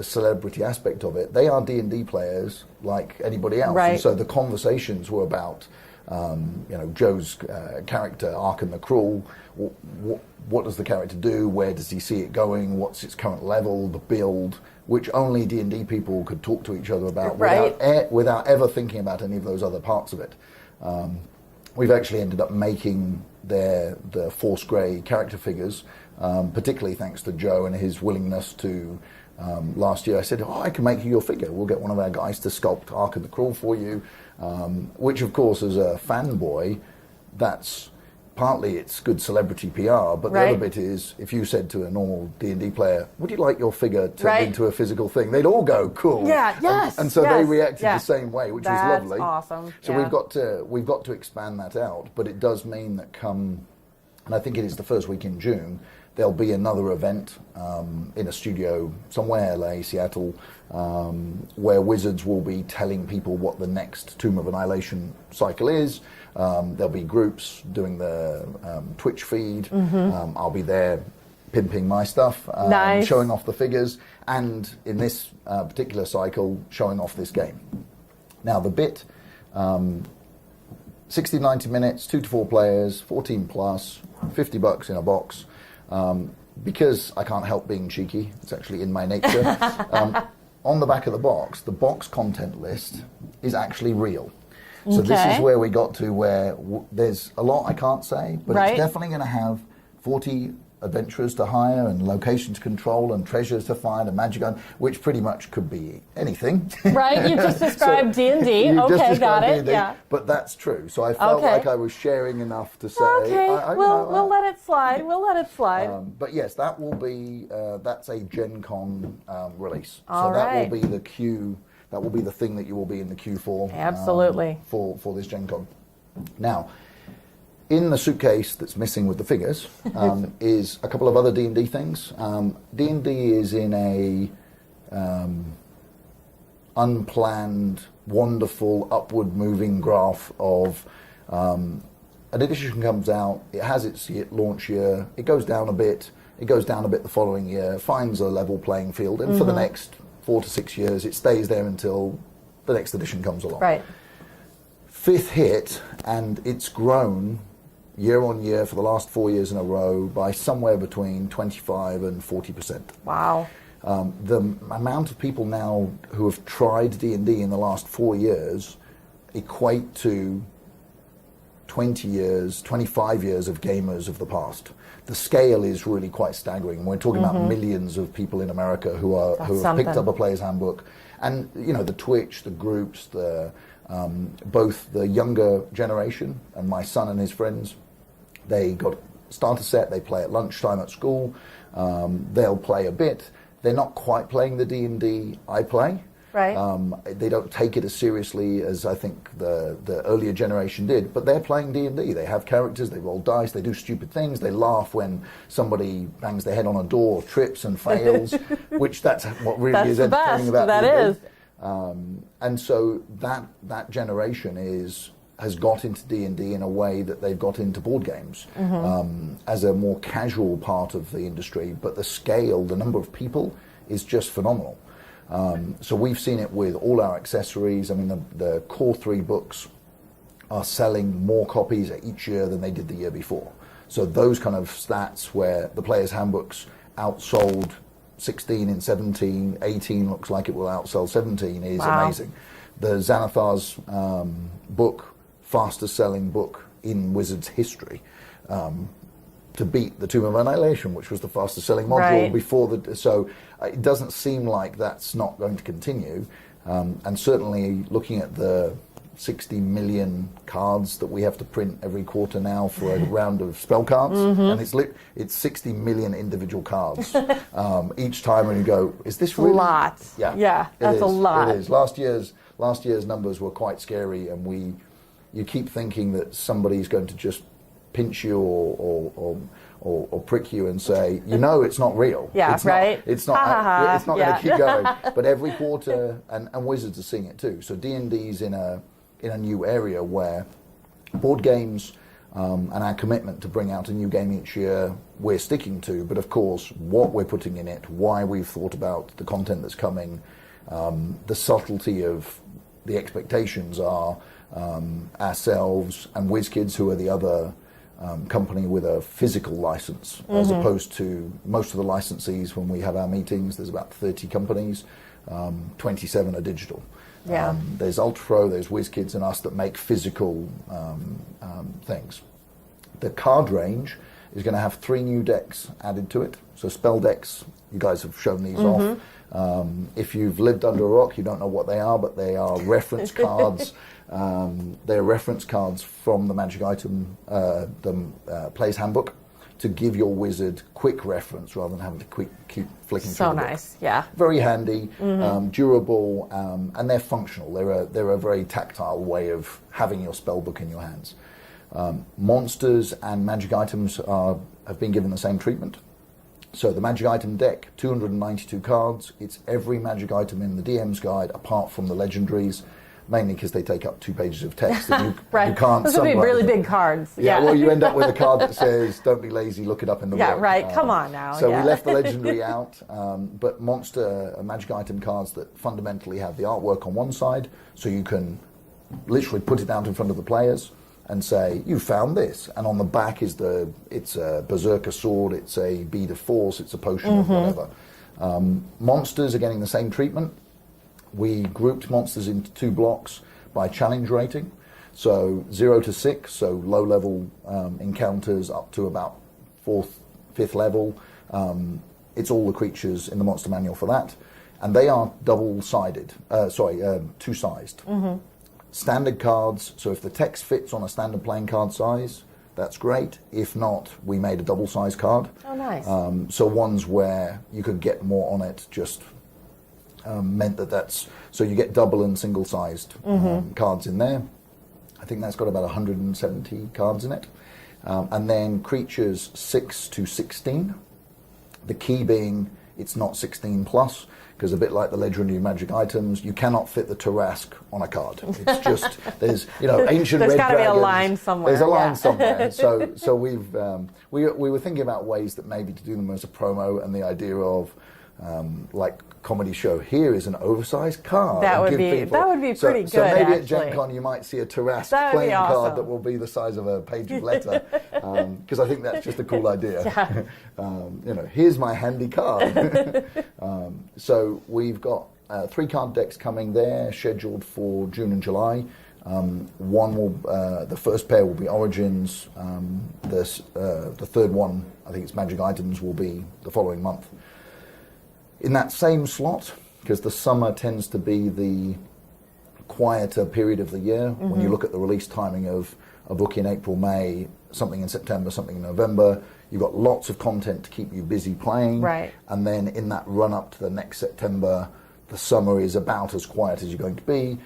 celebrity aspect of it, they are D&D players like anybody else. Right. And so the conversations were about, Joe's character, Arkan the Cruel. What does the character do? Where does he see it going? What's its current level? The build, which only D&D people could talk to each other about, right, without ever thinking about any of those other parts of it. We've actually ended up making the Force Grey character figures, particularly thanks to Joe and his willingness to. Last year I said, I can make you your figure. We'll get one of our guys to sculpt Arkan the Cruel for you, which of course as a fanboy, that's partly it's good celebrity PR, but the other bit is if you said to a normal D&D player, would you like your figure turned into a physical thing? They'd all go, cool. Yeah, yes. And so they reacted the same way, which was lovely. That's awesome. So we've got to expand that out, but it does mean that and I think it is the first week in June, there'll be another event in a studio somewhere, LA, Seattle, where Wizards will be telling people what the next Tomb of Annihilation cycle is. There'll be groups doing the Twitch feed. Mm-hmm. I'll be there pimping my stuff, nice, showing off the figures, and in this particular cycle, showing off this game. Now, the bit, 60, 90 minutes, 2 to 4 players, 14 plus, $50 in a box. Because I can't help being cheeky, it's actually in my nature. On the back of the box content list is actually real. So this is where we got to where there's a lot I can't say, but it's definitely going to have 40 adventurers to hire and locations to control and treasures to find and magic gun, which pretty much could be anything. Right, you just described D&D. Okay, got it. D&D, yeah. But that's true. So I felt like I was sharing enough to say. Okay, we'll let it slide. We'll let it slide. But yes, that will be that's a Gen Con release. All so that will be the queue. That will be the thing that you will be in the queue for. Absolutely. For this Gen Con. Now, in the suitcase that's missing with the figures is a couple of other D&D things. D&D is in a unplanned, wonderful, upward moving graph of an edition comes out, it has its launch year, it goes down a bit the following year, finds a level playing field, and for the next 4 to 6 years, it stays there until the next edition comes along. Right. Fifth hit, and it's grown year on year for the last 4 years in a row by somewhere between 25 and 40%. Wow. The amount of people now who have tried D&D in the last 4 years equate to 20 years, 25 years of gamers of the past. The scale is really quite staggering. We're talking about millions of people in America who have picked up a player's handbook. And, the Twitch, the groups, both the younger generation and my son and his friends, they got starter set, they play at lunchtime at school, they'll play a bit. They're not quite playing the D&D I play. Right. They don't take it as seriously as I think the earlier generation did, but they're playing D&D. They have characters, they roll dice, they do stupid things, they laugh when somebody bangs their head on a door, trips and fails, which that's what really is entertaining about that D&D. is. And so that generation is has got into D&D in a way that they've got into board games as a more casual part of the industry, but the scale, the number of people is just phenomenal. So we've seen it with all our accessories. I mean, the core 3 books are selling more copies each year than they did the year before. So those kind of stats where the player's handbooks outsold 16 in 17, 18 looks like it will outsell 17 is amazing. The Xanathar's book, fastest selling book in Wizards history, to beat the Tomb of Annihilation, which was the fastest selling module before so it doesn't seem like that's not going to continue. And certainly looking at the 60 million cards that we have to print every quarter now for a round of spell cards, and it's 60 million individual cards each time, and you go, is this really? A lot. Yeah, that's a lot. It is. Last year's numbers were quite scary, and you keep thinking that somebody's going to just pinch you or prick you and say, it's not real. It's not it's not going to keep going. But every quarter, and Wizards are seeing it too. So D&D's in a new area where board games and our commitment to bring out a new game each year, we're sticking to. But of course, what we're putting in it, why we've thought about the content that's coming, the subtlety of the expectations are ourselves and WizKids, who are the other company with a physical license, as opposed to most of the licensees. When we have our meetings, there's about 30 companies, 27 are digital. There's UltraPro, there's WizKids and us that make physical things. The card range is going to have 3 new decks added to it. So spell decks, you guys have shown these off. If you've lived under a rock, you don't know what they are, but they are reference cards. They're reference cards from the Magic Item, the Player's Handbook, to give your wizard quick reference rather than having to keep flicking through the book. So nice, yeah. Very handy, durable, and they're functional. They're a very tactile way of having your spell book in your hands. Monsters and Magic Items have been given the same treatment. So the Magic Item deck, 292 cards. It's every Magic Item in the DM's guide apart from the legendaries, mainly because they take up 2 pages of text that you can't. Those would be really big cards. Yeah, well, you end up with a card that says, don't be lazy, look it up in the book. Yeah, right, come on now. So we left the legendary out, but monster Magic Item cards that fundamentally have the artwork on one side, so you can literally put it out in front of the players and say, you found this. And on the back is it's a Berserker sword, it's a bead of force, it's a potion of whatever. Monsters are getting the same treatment. We grouped monsters into 2 blocks by challenge rating. So 0 to 6, so low level encounters up to about 4th, 5th level. It's all the creatures in the monster manual for that. And they are two-sized. Standard cards, so if the text fits on a standard playing card size, that's great. If not, we made a double-sized card. Oh, nice. So ones where you could get more on it just meant that's... So you get double and single-sized cards in there. I think that's got about 170 cards in it. And then creatures 6 to 16. The key being it's not 16 plus, because a bit like the legendary Magic Items, you cannot fit the Tarask on a card. It's just, there's, ancient there's red dragons. There's got to be a line somewhere. There's a line somewhere. So we were thinking about ways that maybe to do them as a promo, and the idea of, like comedy show, here is an oversized card. That would be pretty good. So maybe actually. at Gen Con you might see a Tarask playing card that will be the size of a page of letter, because I think that's just a cool idea. Yeah. Here's my handy card. So we've got 3 card decks coming there, scheduled for June and July. The first pair will be Origins. The third one, I think it's Magic Items, will be the following month. In that same slot, because the summer tends to be the quieter period of the year, when you look at the release timing of a book in April, May, something in September, something in November, you've got lots of content to keep you busy playing. Right. And then in that run up to the next September, the summer is about as quiet as you're going to be,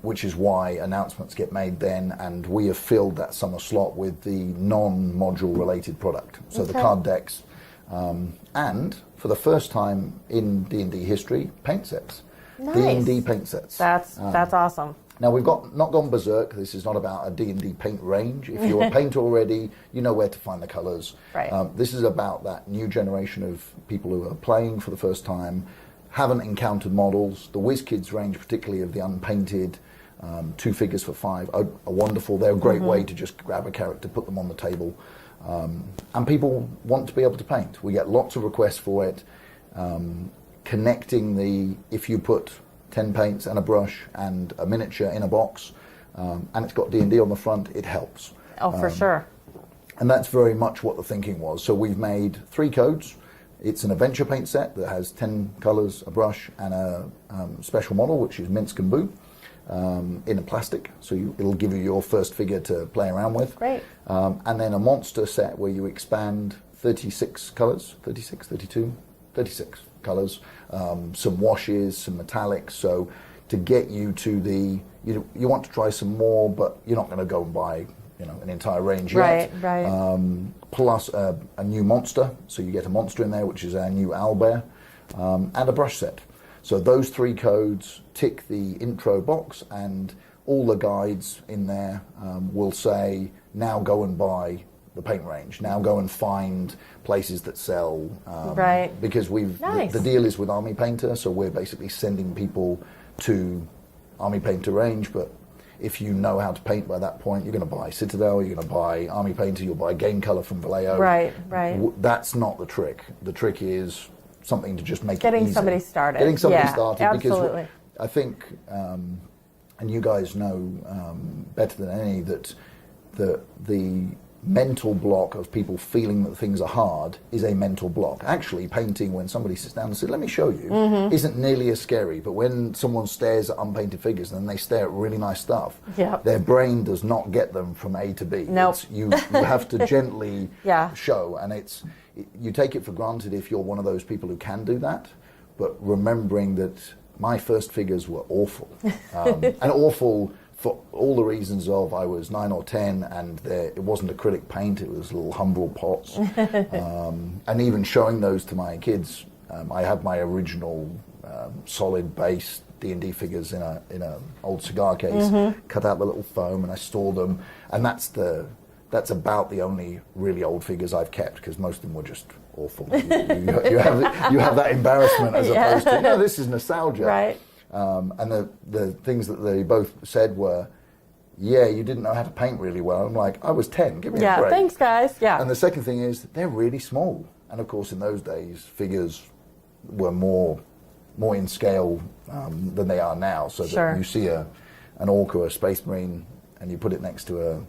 which is why announcements get made then, and we have filled that summer slot with the non-module related product. So the card decks, and for the first time in D&D history, paint sets. Nice. D&D paint sets. That's awesome. Now, we've not gone berserk. This is not about a D&D paint range. If you're a painter already, you know where to find the colors. Right. This is about that new generation of people who are playing for the first time, haven't encountered models. The WizKids range, particularly of the unpainted 2 figures for $5, are wonderful. They're a great way to just grab a character, put them on the table. And people want to be able to paint. We get lots of requests for it. Connecting if you put 10 paints and a brush and a miniature in a box, and it's got D&D on the front, it helps. Oh, for sure. And that's very much what the thinking was. So we've made 3 codes. It's an adventure paint set that has 10 colors, a brush, and a special model, which is Minsk and Boo, in a plastic. So it'll give you your first figure to play around with. Great. And then a monster set where you expand 36 colors, 36, 32, 36 colors, some washes, some metallics. So to get you to you want to try some more, but you're not going to go and buy an entire range yet. Right. Plus a new monster. So you get a monster in there, which is our new owlbear, and a brush set. So those 3 codes tick the intro box, and all the guides in there will say, now go and buy the paint range. Now go and find places that sell. Right. Because Nice. the deal is with Army Painter, so we're basically sending people to Army Painter range, but if you know how to paint by that point, you're going to buy Citadel, you're going to buy Army Painter, you'll buy Game Color from Vallejo. Right. That's not the trick. The trick is something to just make Getting it easy. somebody started. Getting somebody started. Absolutely. Because I think, and you guys know better than any, that the mental block of people feeling that things are hard is a mental block. Actually, painting, when somebody sits down and says, let me show you, isn't nearly as scary. But when someone stares at unpainted figures and then they stare at really nice stuff, their brain does not get them from A to B. Nope. You have to gently Yeah. show, and you take it for granted if you're one of those people who can do that, but remembering that my first figures were awful, and awful for all the reasons of I was 9 or 10, and it wasn't acrylic paint, it was little Humbrol pots. And even showing those to my kids, I had my original solid base D&D figures in a old cigar case, cut out the little foam, and I stored them. And that's about the only really old figures I've kept, because most of them were just awful. You have that embarrassment as opposed to, no, this is nostalgia. Right. And the things that they both said were, yeah, you didn't know how to paint really well. I'm like, I was 10, give me a break. Thanks, guys. Yeah. And the second thing is, they're really small. And of course, in those days, figures were more in scale than they are now. So that you see an orc or a space marine, and you put it next to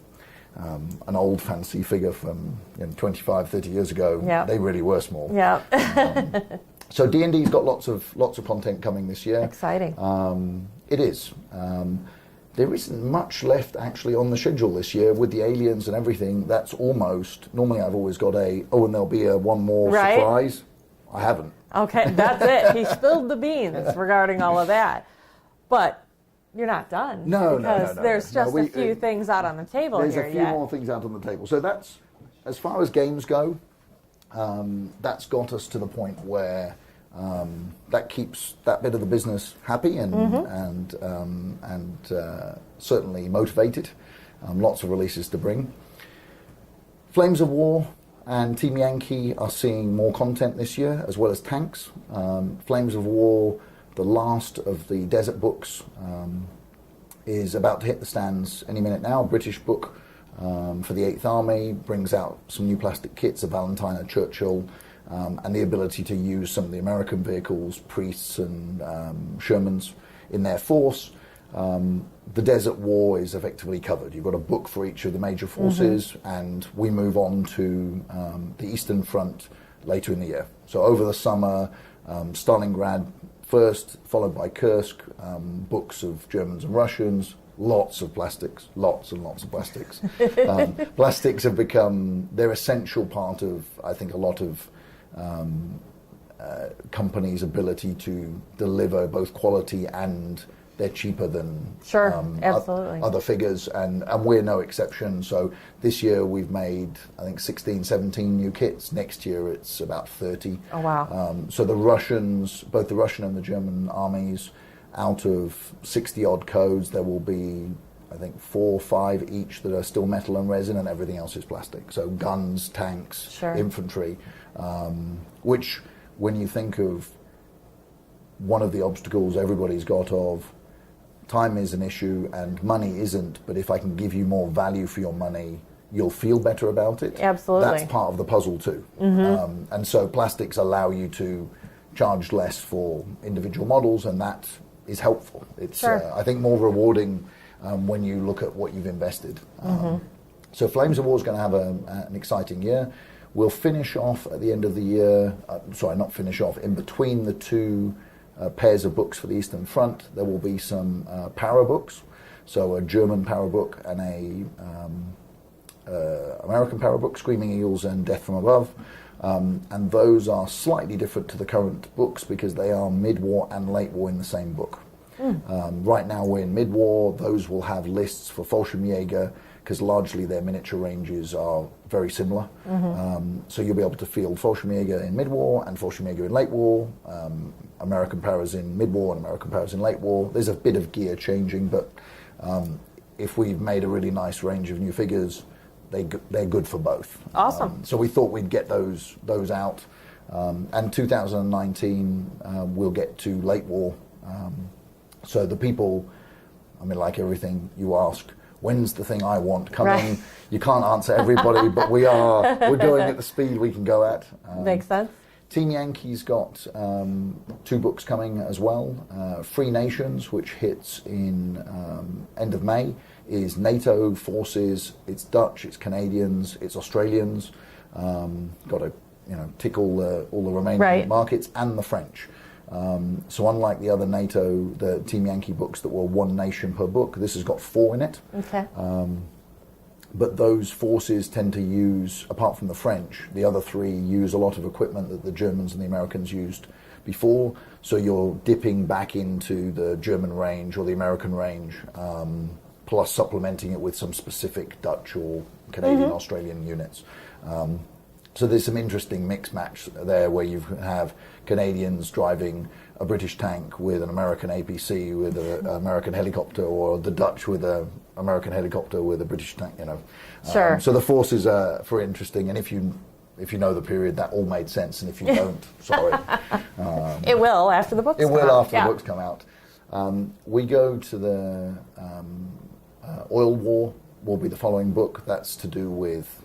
an old fancy figure from 25, 30 years ago, they really were small. Yeah. So D&D's got lots of content coming this year. Exciting. It is. There isn't much left actually on the schedule this year with the aliens and everything. That's almost, normally I've always got and there'll be one more surprise. I haven't. Okay, that's it. He spilled the beans regarding all of that. But you're not done. No. Because there's just a few things out on the table here yet. There's a few more things out on the table. So that's, as far as games go, that's got us to the point where that keeps that bit of the business happy and certainly motivated. Lots of releases to bring. Flames of War and Team Yankee are seeing more content this year, as well as tanks. Flames of War, the last of the Desert books, is about to hit the stands any minute now. A British book for the 8th Army brings out some new plastic kits of Valentine and Churchill, and the ability to use some of the American vehicles, priests and Shermans in their force. The Desert War is effectively covered. You've got a book for each of the major forces, and we move on to the Eastern Front later in the year. So over the summer, Stalingrad first, followed by Kursk, books of Germans and Russians, lots of plastics, lots and lots of plastics. Plastics have become, they're essential part of, I think, a lot of companies' ability to deliver both quality, and they're cheaper than absolutely. Other figures, and we're no exception. So this year we've made, I think, 16, 17 new kits. Next year it's about 30. Oh, wow. So the Russians, both the Russian and the German armies, out of 60 odd codes, there will be, I think, 4 or 5 each that are still metal and resin, and everything else is plastic. So guns, tanks, Sure. infantry, which, when you think of one of the obstacles everybody's got of time is an issue and money isn't, but if I can give you more value for your money, you'll feel better about it. Absolutely. That's part of the puzzle too. And so plastics allow you to charge less for individual models, and that is helpful. It's, Sure. I think, more rewarding when you look at what you've invested. So Flames of War is going to have an exciting year. We'll finish off at the end of the year, not finish off, in between the two pairs of books for the Eastern Front, there will be some para books. So a German para book and a American para book, Screaming Eagles and Death from Above. And those are slightly different to the current books because they are mid-war and late war in the same book. Right now we're in mid-war. Those will have lists for Fallschirmjäger because largely their miniature ranges are very similar. So you'll be able to field Fallschirmjäger in mid-war and Fallschirmjäger in late war, American paras in mid-war and American paras in late war. There's a bit of gear changing, but if we've made a really nice range of new figures, they're good for both. Awesome. So we thought we'd get those out. And 2019, we'll get to late war. So the people, I mean, like everything you ask, when's the thing I want coming? Right. You can't answer everybody, but we're going at the speed we can go at. Makes sense. Team Yankee's got 2 books coming as well. Free Nations, which hits in end of May, is NATO forces. It's Dutch, it's Canadians, it's Australians. Got to tick all the remaining markets, and the French. So unlike the other NATO, the Team Yankee books that were 1 nation per book, this has got 4 in it. Okay. But those forces tend to use, apart from the French, the other 3 use a lot of equipment that the Germans and the Americans used before. So you're dipping back into the German range or the American range, plus supplementing it with some specific Dutch or Canadian, Australian units. So there's some interesting mix match there where you have Canadians driving a British tank with an American APC with an American helicopter, or the Dutch with an American helicopter with a British tank. Sure. So the forces are very interesting, and if you know the period, that all made sense, and if you don't, sorry. It will after the books. It will out. after the books come out. We go to the oil war. Will be the following book. That's to do with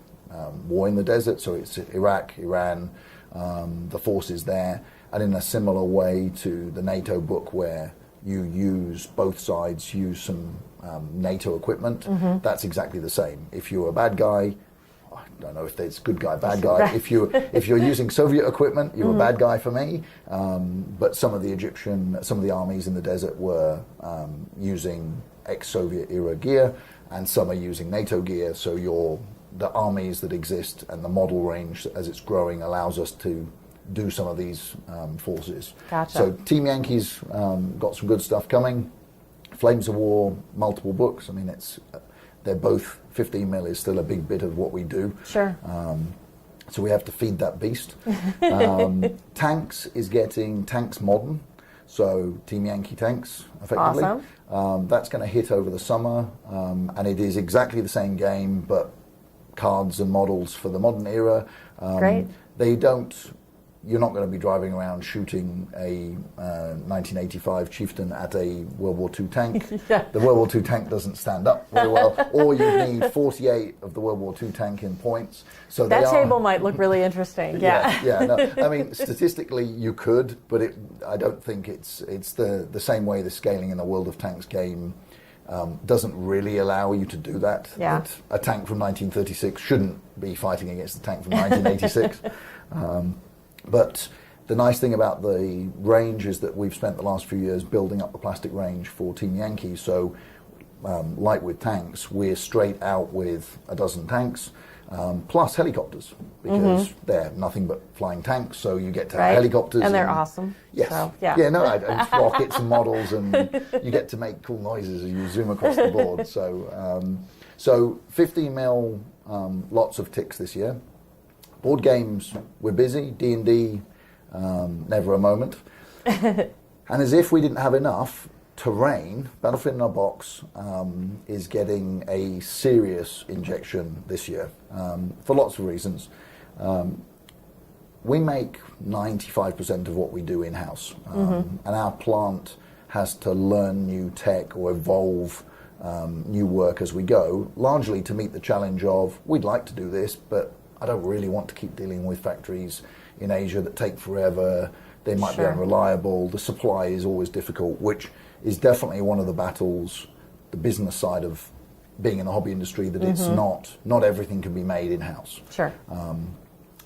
war in the desert, so it's Iraq, Iran, the forces there, and in a similar way to the NATO book where you use, both sides use some NATO equipment, that's exactly the same. If you're a bad guy, I don't know if there's good guy, bad guy. Right. If you're using Soviet equipment, you're a bad guy for me. But some of the armies in the desert were using ex-Soviet era gear, and some are using NATO gear, so the armies that exist and the model range as it's growing allows us to do some of these forces. Gotcha. So Team Yankee's got some good stuff coming. Flames of War, multiple books. I mean, they're both 15 mil is still a big bit of what we do. Sure. So we have to feed that beast. Tanks is getting Tanks Modern, so Team Yankee Tanks, effectively. Awesome. That's going to hit over the summer, and it is exactly the same game, but cards and models for the modern era. Great. You're not going to be driving around shooting a 1985 Chieftain at a World War II tank. Yeah. The World War II tank doesn't stand up very well, or you need 48 of the World War II tank in points. So that table might look really interesting. Yeah. No, I mean, statistically you could, but I don't think it's the same way the scaling in the World of Tanks game doesn't really allow you to do that. Yeah. A tank from 1936 shouldn't be fighting against a tank from 1986. But the nice thing about the range is that we've spent the last few years building up the plastic range for Team Yankee. So, like with tanks, we're straight out with a dozen tanks, plus helicopters, because they're nothing but flying tanks. So you get to have helicopters. And they're awesome. Yes. So, yeah. Yeah, no, it's rockets and models, and you get to make cool noises as you zoom across the board. So 15 mil, lots of ticks this year. Board games, we're busy. D&D, never a moment. And as if we didn't have enough, terrain, Battlefield in a Box, is getting a serious injection this year for lots of reasons. We make 95% of what we do in-house, and our plant has to learn new tech or evolve new work as we go, largely to meet the challenge of, we'd like to do this, but I don't really want to keep dealing with factories in Asia that take forever. They might be unreliable. The supply is always difficult, which is definitely one of the battles, the business side of being in the hobby industry, that it's not everything can be made in-house. Sure.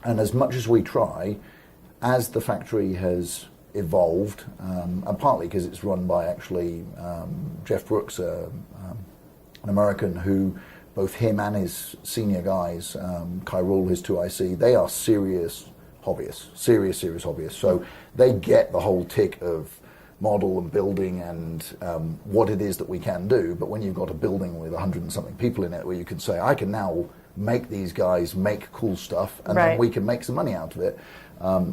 And as much as we try, as the factory has evolved, and partly because it's run by actually Jeff Brooks, an American who both him and his senior guys, Kai Rule, his 2IC, they are serious hobbyists, serious hobbyists. So they get the whole tick of model and building and what it is that we can do. But when you've got a building with 100 and something people in it, where you can say, I can now make these guys make cool stuff, and then we can make some money out of it,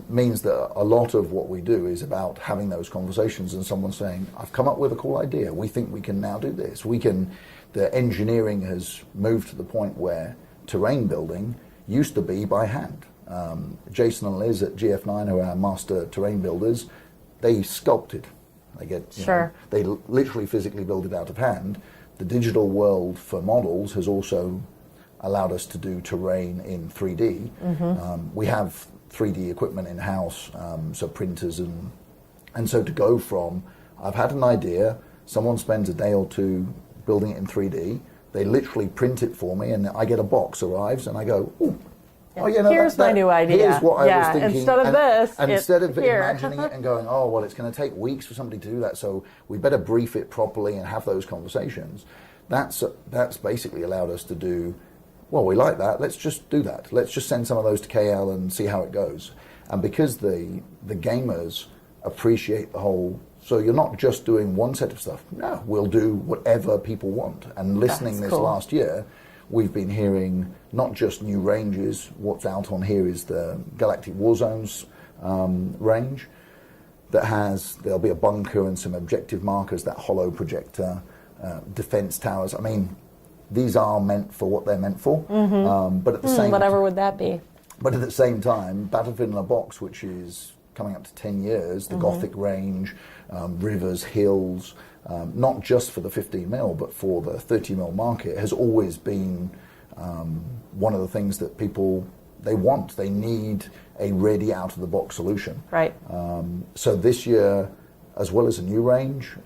means that a lot of what we do is about having those conversations and someone saying, I've come up with a cool idea. We think we can now do this. The engineering has moved to the point where terrain building used to be by hand. Jason and Liz at GF9, who are our master terrain builders, they sculpted. They get, they literally physically build it out of hand. The digital world for models has also allowed us to do terrain in 3D. We have 3D equipment in-house, so printers and so to go from, I've had an idea, someone spends a day or two building it in 3D, they literally print it for me, and I get a box arrives, and I go, ooh, oh, yeah, no, here's my new idea. Here's what I was thinking. Instead of this, and instead of imagining it and going, oh, well, it's going to take weeks for somebody to do that, so we better brief it properly and have those conversations. That's basically allowed us to do, well, we like that, let's just do that. Let's just send some of those to KL and see how it goes. And because the gamers appreciate the whole, so you're not just doing one set of stuff. No, we'll do whatever people want. And listening this last year, we've been hearing not just new ranges. What's out on here is the Galactic Warzones range that there'll be a bunker and some objective markers, that hollow projector, defense towers. I mean, these are meant for what they're meant for. But at the same whatever would that be? But at the same time, Battlefield in a Box, which is coming up to 10 years, the Gothic range, rivers, hills, not just for the 15mm, but for the 30mm market, has always been one of the things that people, they want. They need a ready out-of-the-box solution. Right. So this year, as well as a new range,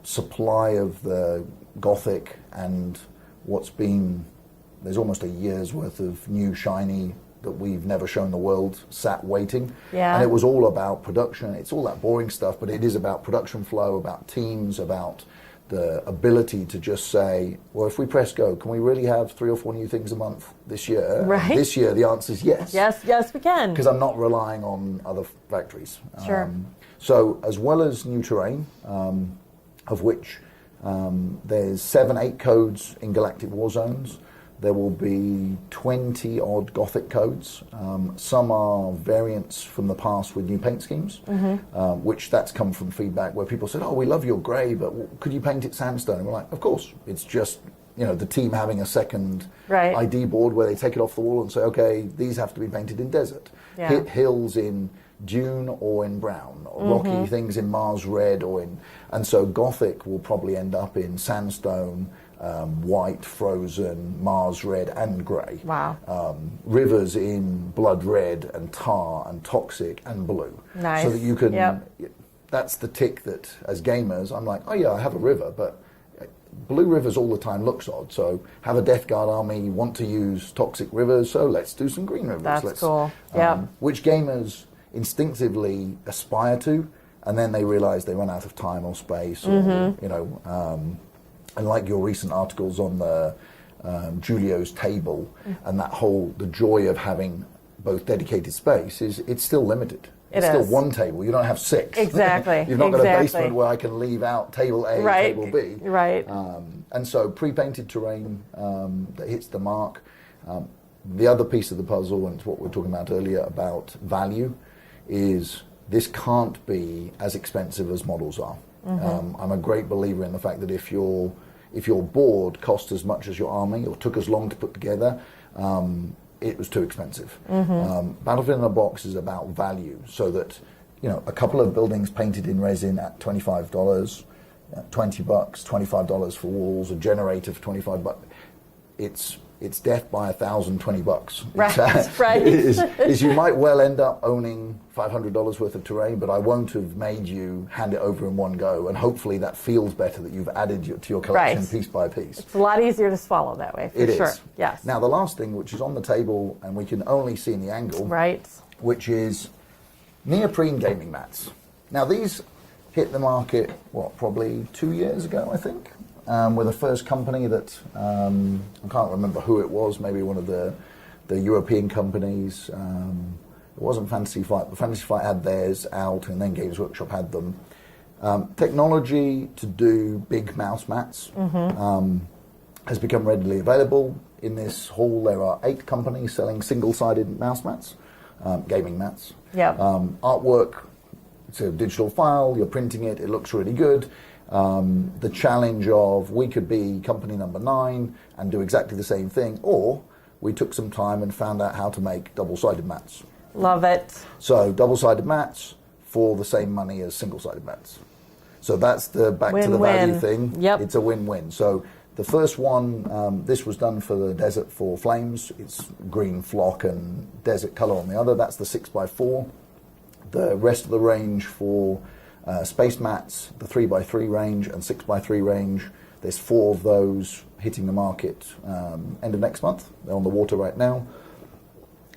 supply of the Gothic and there's almost a year's worth of new shiny that we've never shown the world sat waiting. Yeah. And it was all about production. It's all that boring stuff, but it is about production flow, about teams, about the ability to just say, well, if we press go, can we really have 3 or 4 new things a month this year? Right. And this year, the answer is yes. Yes, we can. Because I'm not relying on other factories. Sure. So as well as new terrain, of which there's 7-8 codes in Galactic Warzones, there will be 20 odd Gothic codes. Some are variants from the past with new paint schemes, which that's come from feedback where people said, oh, we love your grey, but could you paint it sandstone? And we're like, of course. It's just, the team having a second ID board where they take it off the wall and say, okay, these have to be painted in desert. Hit hills in dune or in brown, or rocky things in Mars red, and so Gothic will probably end up in sandstone, white, frozen, Mars red, and grey. Wow. Rivers in blood red and tar and toxic and blue. Nice. So that you can, that's the tick that as gamers, I'm like, oh yeah, I have a river, but blue rivers all the time looks odd. So have a Death Guard army, want to use toxic rivers, so let's do some green rivers. That's cool. Which gamers instinctively aspire to, and then they realize they run out of time or space, or, and like your recent articles on the Julio's table, and that the joy of having both dedicated space it's still limited. It's still one table. You don't have 6. Exactly. You've not got a basement where I can leave out table A, table B. Right. And so pre-painted terrain that hits the mark. The other piece of the puzzle, and it's what we were talking about earlier about value, is this can't be as expensive as models are. I'm a great believer in the fact that if your board cost as much as your army or took as long to put together, it was too expensive. Battlefield in a Box is about value, so that a couple of buildings painted in resin at $25, $20, $25 for walls, a generator for $25. It's death by $1,020. Right, right. Is you might well end up owning $500 worth of terrain, but I won't have made you hand it over in one go, and hopefully that feels better that you've added to your collection piece by piece. It's a lot easier to swallow that way, for sure. Yes. Now the last thing, which is on the table and we can only see in the angle, right, which is neoprene gaming mats. Now these hit the market, probably 2 years ago, I think. We're the first company that, I can't remember who it was, maybe one of the European companies. It wasn't Fantasy Flight, but Fantasy Flight had theirs out, and then Games Workshop had them. Technology to do big mouse mats has become readily available. In this hall there are 8 companies selling single-sided mouse mats, gaming mats. Yep. Artwork, it's a digital file, you're printing it, it looks really good. The challenge of we could be company number 9 and do exactly the same thing, or we took some time and found out how to make double-sided mats. Love it. So double-sided mats for the same money as single-sided mats. So that's the back to the value thing. Yep. It's a win-win. So the first one, this was done for the Desert for Flames. It's green flock and desert color on the other. That's the 6x4. The rest of the range for space mats, the 3x3 range and 6x3 range, there's 4 of those hitting the market end of next month. They're on the water right now.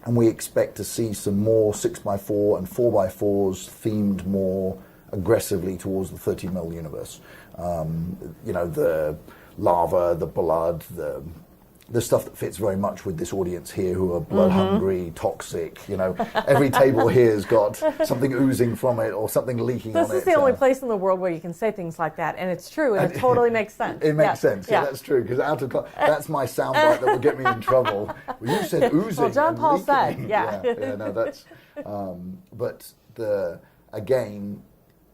And we expect to see some more 6x4 and 4x4s themed more aggressively towards the 30mm universe. The lava, the blood, the stuff that fits very much with this audience here who are blood hungry, toxic. Every table here has got something oozing from it or something leaking on it. This is the only place in the world where you can say things like that, and it's true, and it totally makes sense. It makes sense. Yeah, that's true. Because that's my soundbite that will get me in trouble. Well, you said oozing. Well, John Paul said, no, that's. But again,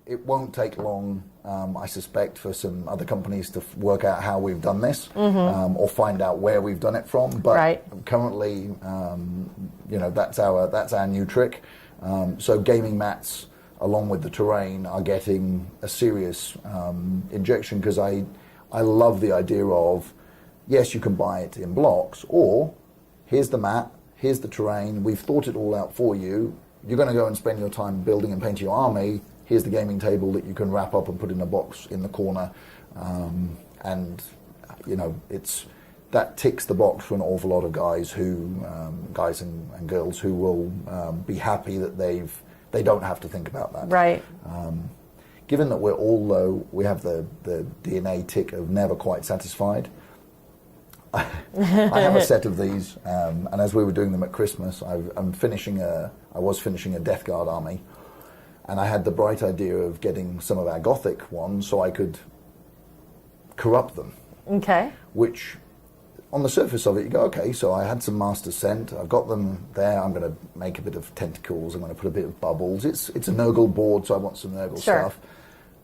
it won't take long, I suspect, for some other companies to work out how we've done this or find out where we've done it from. But currently, that's our new trick. So gaming mats, along with the terrain, are getting a serious injection because I love the idea of, yes, you can buy it in blocks, or here's the mat, here's the terrain, we've thought it all out for you. You're going to go and spend your time building and painting your army. Here's the gaming table that you can wrap up and put in a box in the corner, that ticks the box for an awful lot of guys and girls who will be happy that they don't have to think about that. Right. Given that we're all low, we have the DNA tick of never quite satisfied. I have a set of these, and as we were doing them at Christmas, I was finishing a Death Guard army. And I had the bright idea of getting some of our Gothic ones so I could corrupt them. Okay. Which, on the surface of it, you go, okay, so I had some masters sent, I've got them there, I'm going to make a bit of tentacles, I'm going to put a bit of bubbles. It's a Nurgle board, so I want some Nurgle stuff.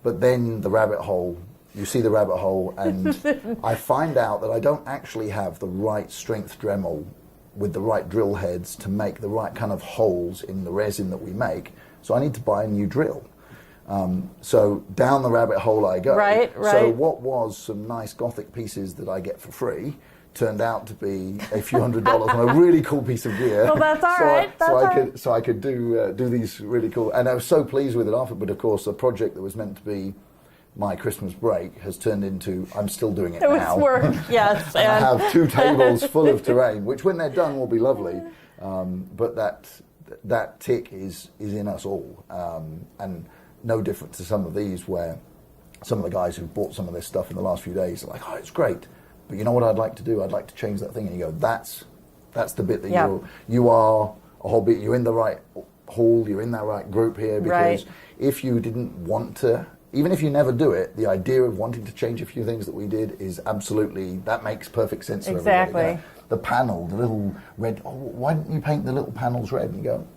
But then the rabbit hole, you see the rabbit hole, and I find out that I don't actually have the right strength Dremel with the right drill heads to make the right kind of holes in the resin that we make. So I need to buy a new drill. So down the rabbit hole I go. Right. So what was some nice Gothic pieces that I get for free turned out to be a few $100s on a really cool piece of gear. Well, that's all right. So I could do these really cool, and I was so pleased with it after. But of course, a project that was meant to be my Christmas break has turned into I'm still doing it now. It's work, yes. And I have 2 tables full of terrain, which when they're done will be lovely. But that tick is in us all, and no different to some of these where some of the guys who've bought some of this stuff in the last few days are like, oh, it's great, but you know what I'd like to do? I'd like to change that thing. And you go, that's the bit that you are a hobby. You're in the right hall. You're in that right group here, because if you didn't want to, even if you never do it, the idea of wanting to change a few things that we did is absolutely, that makes perfect sense to everybody. Yeah. The panel, the little red, why didn't you paint the little panels red? And you go,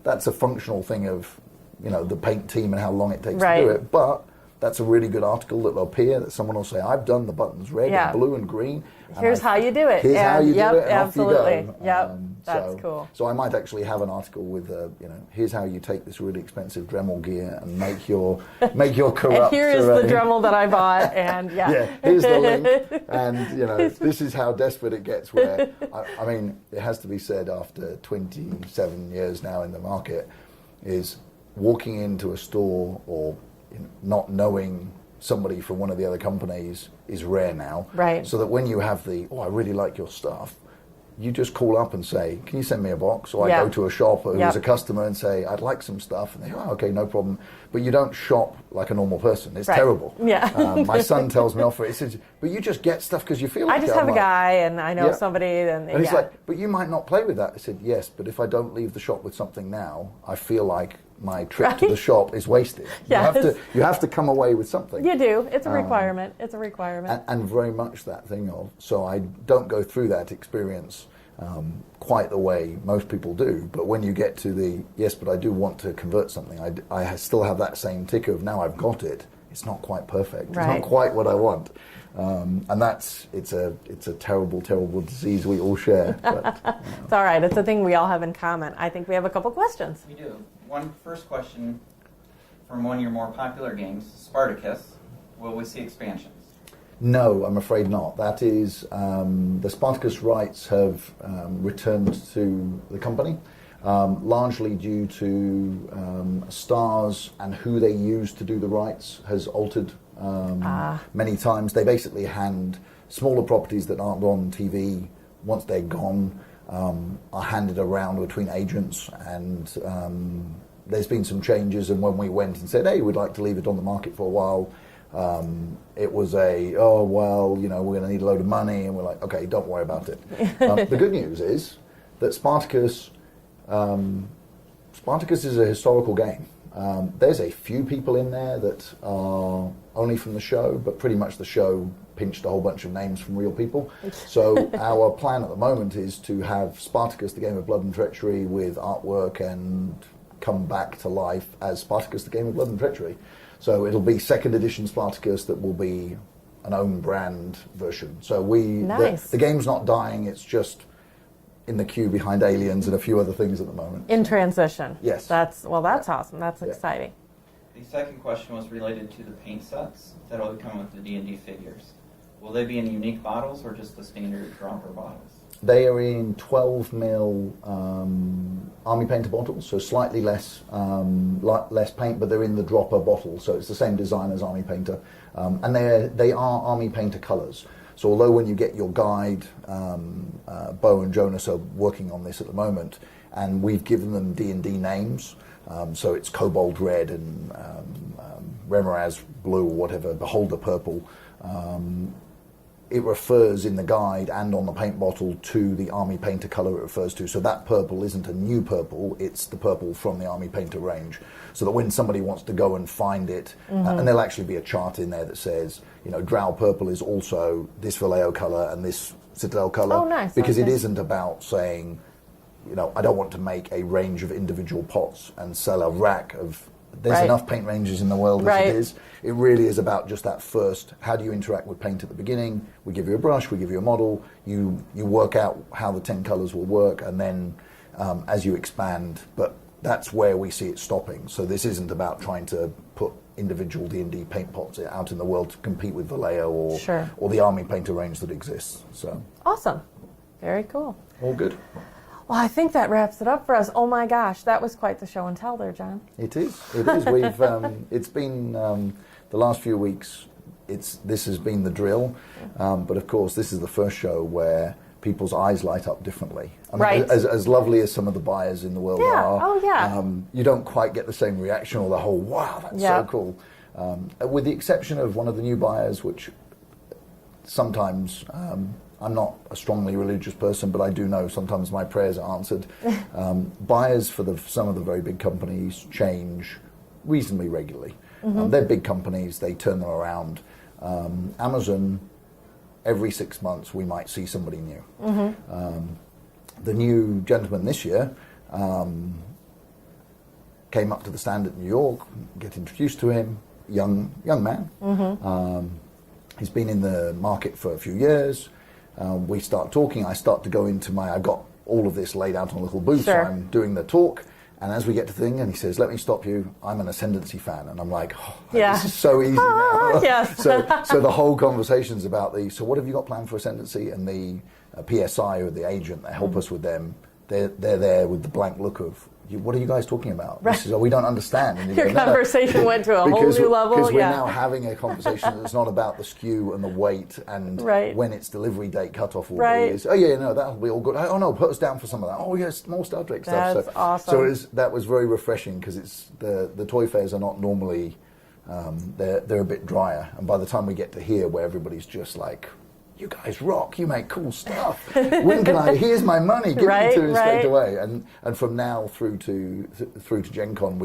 that's a functional thing of, the paint team and how long it takes to do it. But that's a really good article that will appear, that someone will say, I've done the buttons red and blue and green. And here's how you do it. Here's how you do it, and absolutely. off you go. Yep, that's cool. So I might actually have an article with, here's how you take this really expensive Dremel gear and make your corrupt. And here is the Dremel that I bought, and here's the link, and this is how desperate it gets. Where I mean, it has to be said, after 27 years now in the market, is walking into a store or not knowing somebody from one of the other companies is rare now. Right. So that when you have I really like your stuff, you just call up and say, can you send me a box? Or I go to a shop who's a customer and say, I'd like some stuff. And they go, okay, no problem. But you don't shop like a normal person. It's terrible. Yeah. My son tells me off, he says, but you just get stuff because you feel like I just have a guy and I know somebody. And he's like, but you might not play with that. I said, yes, but if I don't leave the shop with something now, I feel like my trip to the shop is wasted. Yes. You have to come away with something. You do. It's a requirement. It's a requirement. And very much that thing of, so I don't go through that experience quite the way most people do. But when you get to yes, but I do want to convert something, I still have that same tick of, now I've got it. It's not quite perfect. Right. It's not quite what I want. And it's a terrible, terrible disease we all share. But, It's all right. It's a thing we all have in common. I think we have a couple questions. We do. First question from one of your more popular games, Spartacus. Will we see expansions? No, I'm afraid not. That is, the Spartacus rights have returned to the company, largely due to stars and who they use to do the rights has altered many times. They basically hand smaller properties that aren't on TV, once they're gone, are handed around between agents, and there's been some changes. And when we went and said, hey, we'd like to leave it on the market for a while, it was we're going to need a load of money, and we're like, okay, don't worry about it. The good news is that Spartacus is a historical game. There's a few people in there that are only from the show, but pretty much the show pinched a whole bunch of names from real people. So our plan at the moment is to have Spartacus, the Game of Blood and Treachery, with artwork and come back to life as Spartacus, the Game of Blood and Treachery. So it'll be second edition Spartacus that will be an own brand version. So the game's not dying, it's just in the queue behind Aliens and a few other things at the moment. In transition. Yes. That's awesome. That's exciting. The second question was related to the paint sets that will come with the D&D figures. Will they be in unique bottles or just the standard dropper bottles? They are in 12 mil Army Painter bottles, so slightly less paint, but they're in the dropper bottle, so it's the same design as Army Painter. And they are Army Painter colours. So although when you get your guide, Bo and Jonas are working on this at the moment, and we've given them D&D names, so it's Cobalt Red and Remoraz Blue or whatever, Beholder Purple. It refers in the guide and on the paint bottle to the Army Painter colour it refers to. So that purple isn't a new purple, it's the purple from the Army Painter range. So that when somebody wants to go and find it, and there'll actually be a chart in there that says, Drow Purple is also this Vallejo colour and this Citadel colour. Oh, nice. Because it isn't about saying, I don't want to make a range of individual pots and sell a rack of... There's enough paint ranges in the world as it is. It really is about just that first, how do you interact with paint at the beginning? We give you a brush, we give you a model, you work out how the 10 colours will work, and then as you expand, but that's where we see it stopping. So this isn't about trying to put individual D&D paint pots out in the world to compete with Vallejo or the Army Painter range that exists. So awesome. Very cool. All good. Well, I think that wraps it up for us. Oh my gosh, that was quite the show and tell there, John. It is. We've it's been the last few weeks. This has been the drill, but of course, this is the first show where people's eyes light up differently. I mean, as lovely as some of the buyers in the world are, you don't quite get the same reaction or the whole wow, that's so cool. With the exception of one of the new buyers, which sometimes. I'm not a strongly religious person, but I do know sometimes my prayers are answered. Buyers for some of the very big companies change reasonably regularly. They're big companies, they turn them around. Amazon, every 6 months we might see somebody new. The new gentleman this year came up to the stand at New York, get introduced to him, young man. He's been in the market for a few years. We start talking. I start to go into I've got all of this laid out on a little booth. Sure. So I'm doing the talk. And as we get to the thing, and he says, "Let me stop you. I'm an Ascendancy fan." And I'm like, "This is so easy now." Yes. So the whole conversation's about so what have you got planned for Ascendancy? And the PSI, or the agent that help us with them, they're there with the blank look of, "What are you guys talking about?" Right. He says, "Oh, we don't understand." And you Your go, "No, no." conversation went to a whole new level. Because we're Yeah. now having a conversation that's not about the SKU and the weight and Right. when its delivery date cutoff will Right. be. It's, "Oh yeah, no, that'll be all good. Oh no, put us down for some of that. Oh yes, more Star Trek stuff." That's awesome. So that was very refreshing, because it's the toy fairs are not normally they're a bit drier, and by the time we get to here, where everybody's just like, "You guys rock! You make cool stuff. When can I? Here's my money. Give Right, it to me right. straight away." And from now through to Gen Con,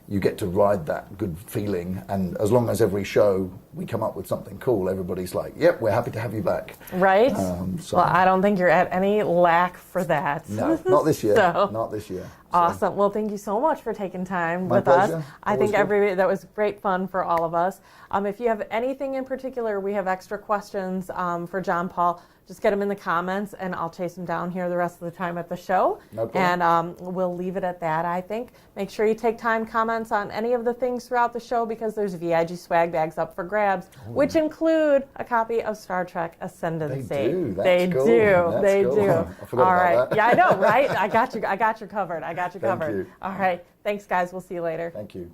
you get to ride that good feeling. And as long as every show we come up with something cool, everybody's like, "Yep, we're happy to have you back." Right? So- Well, I don't think you're at any lack for that. No, not this year. So- Not this year. Awesome. Well, thank you so much for taking time My with pleasure. us. I Always think good. that was great fun for all of us. If you have anything in particular, we have extra questions for John Paul. Just get them in the comments, and I'll chase them down here the rest of the time at the show. No problem. And we'll leave it at that, I think. Make sure you take time, comments on any of the things throughout the show, because there's VIG swag bags up for grabs, which include a copy of Star Trek Ascendancy. They do. That's They cool. do. That's They cool. do. I forgot All about right. that. Yeah, I know, right? I got you covered. Thank All right. you. Thanks, guys. We'll see you later. Thank you.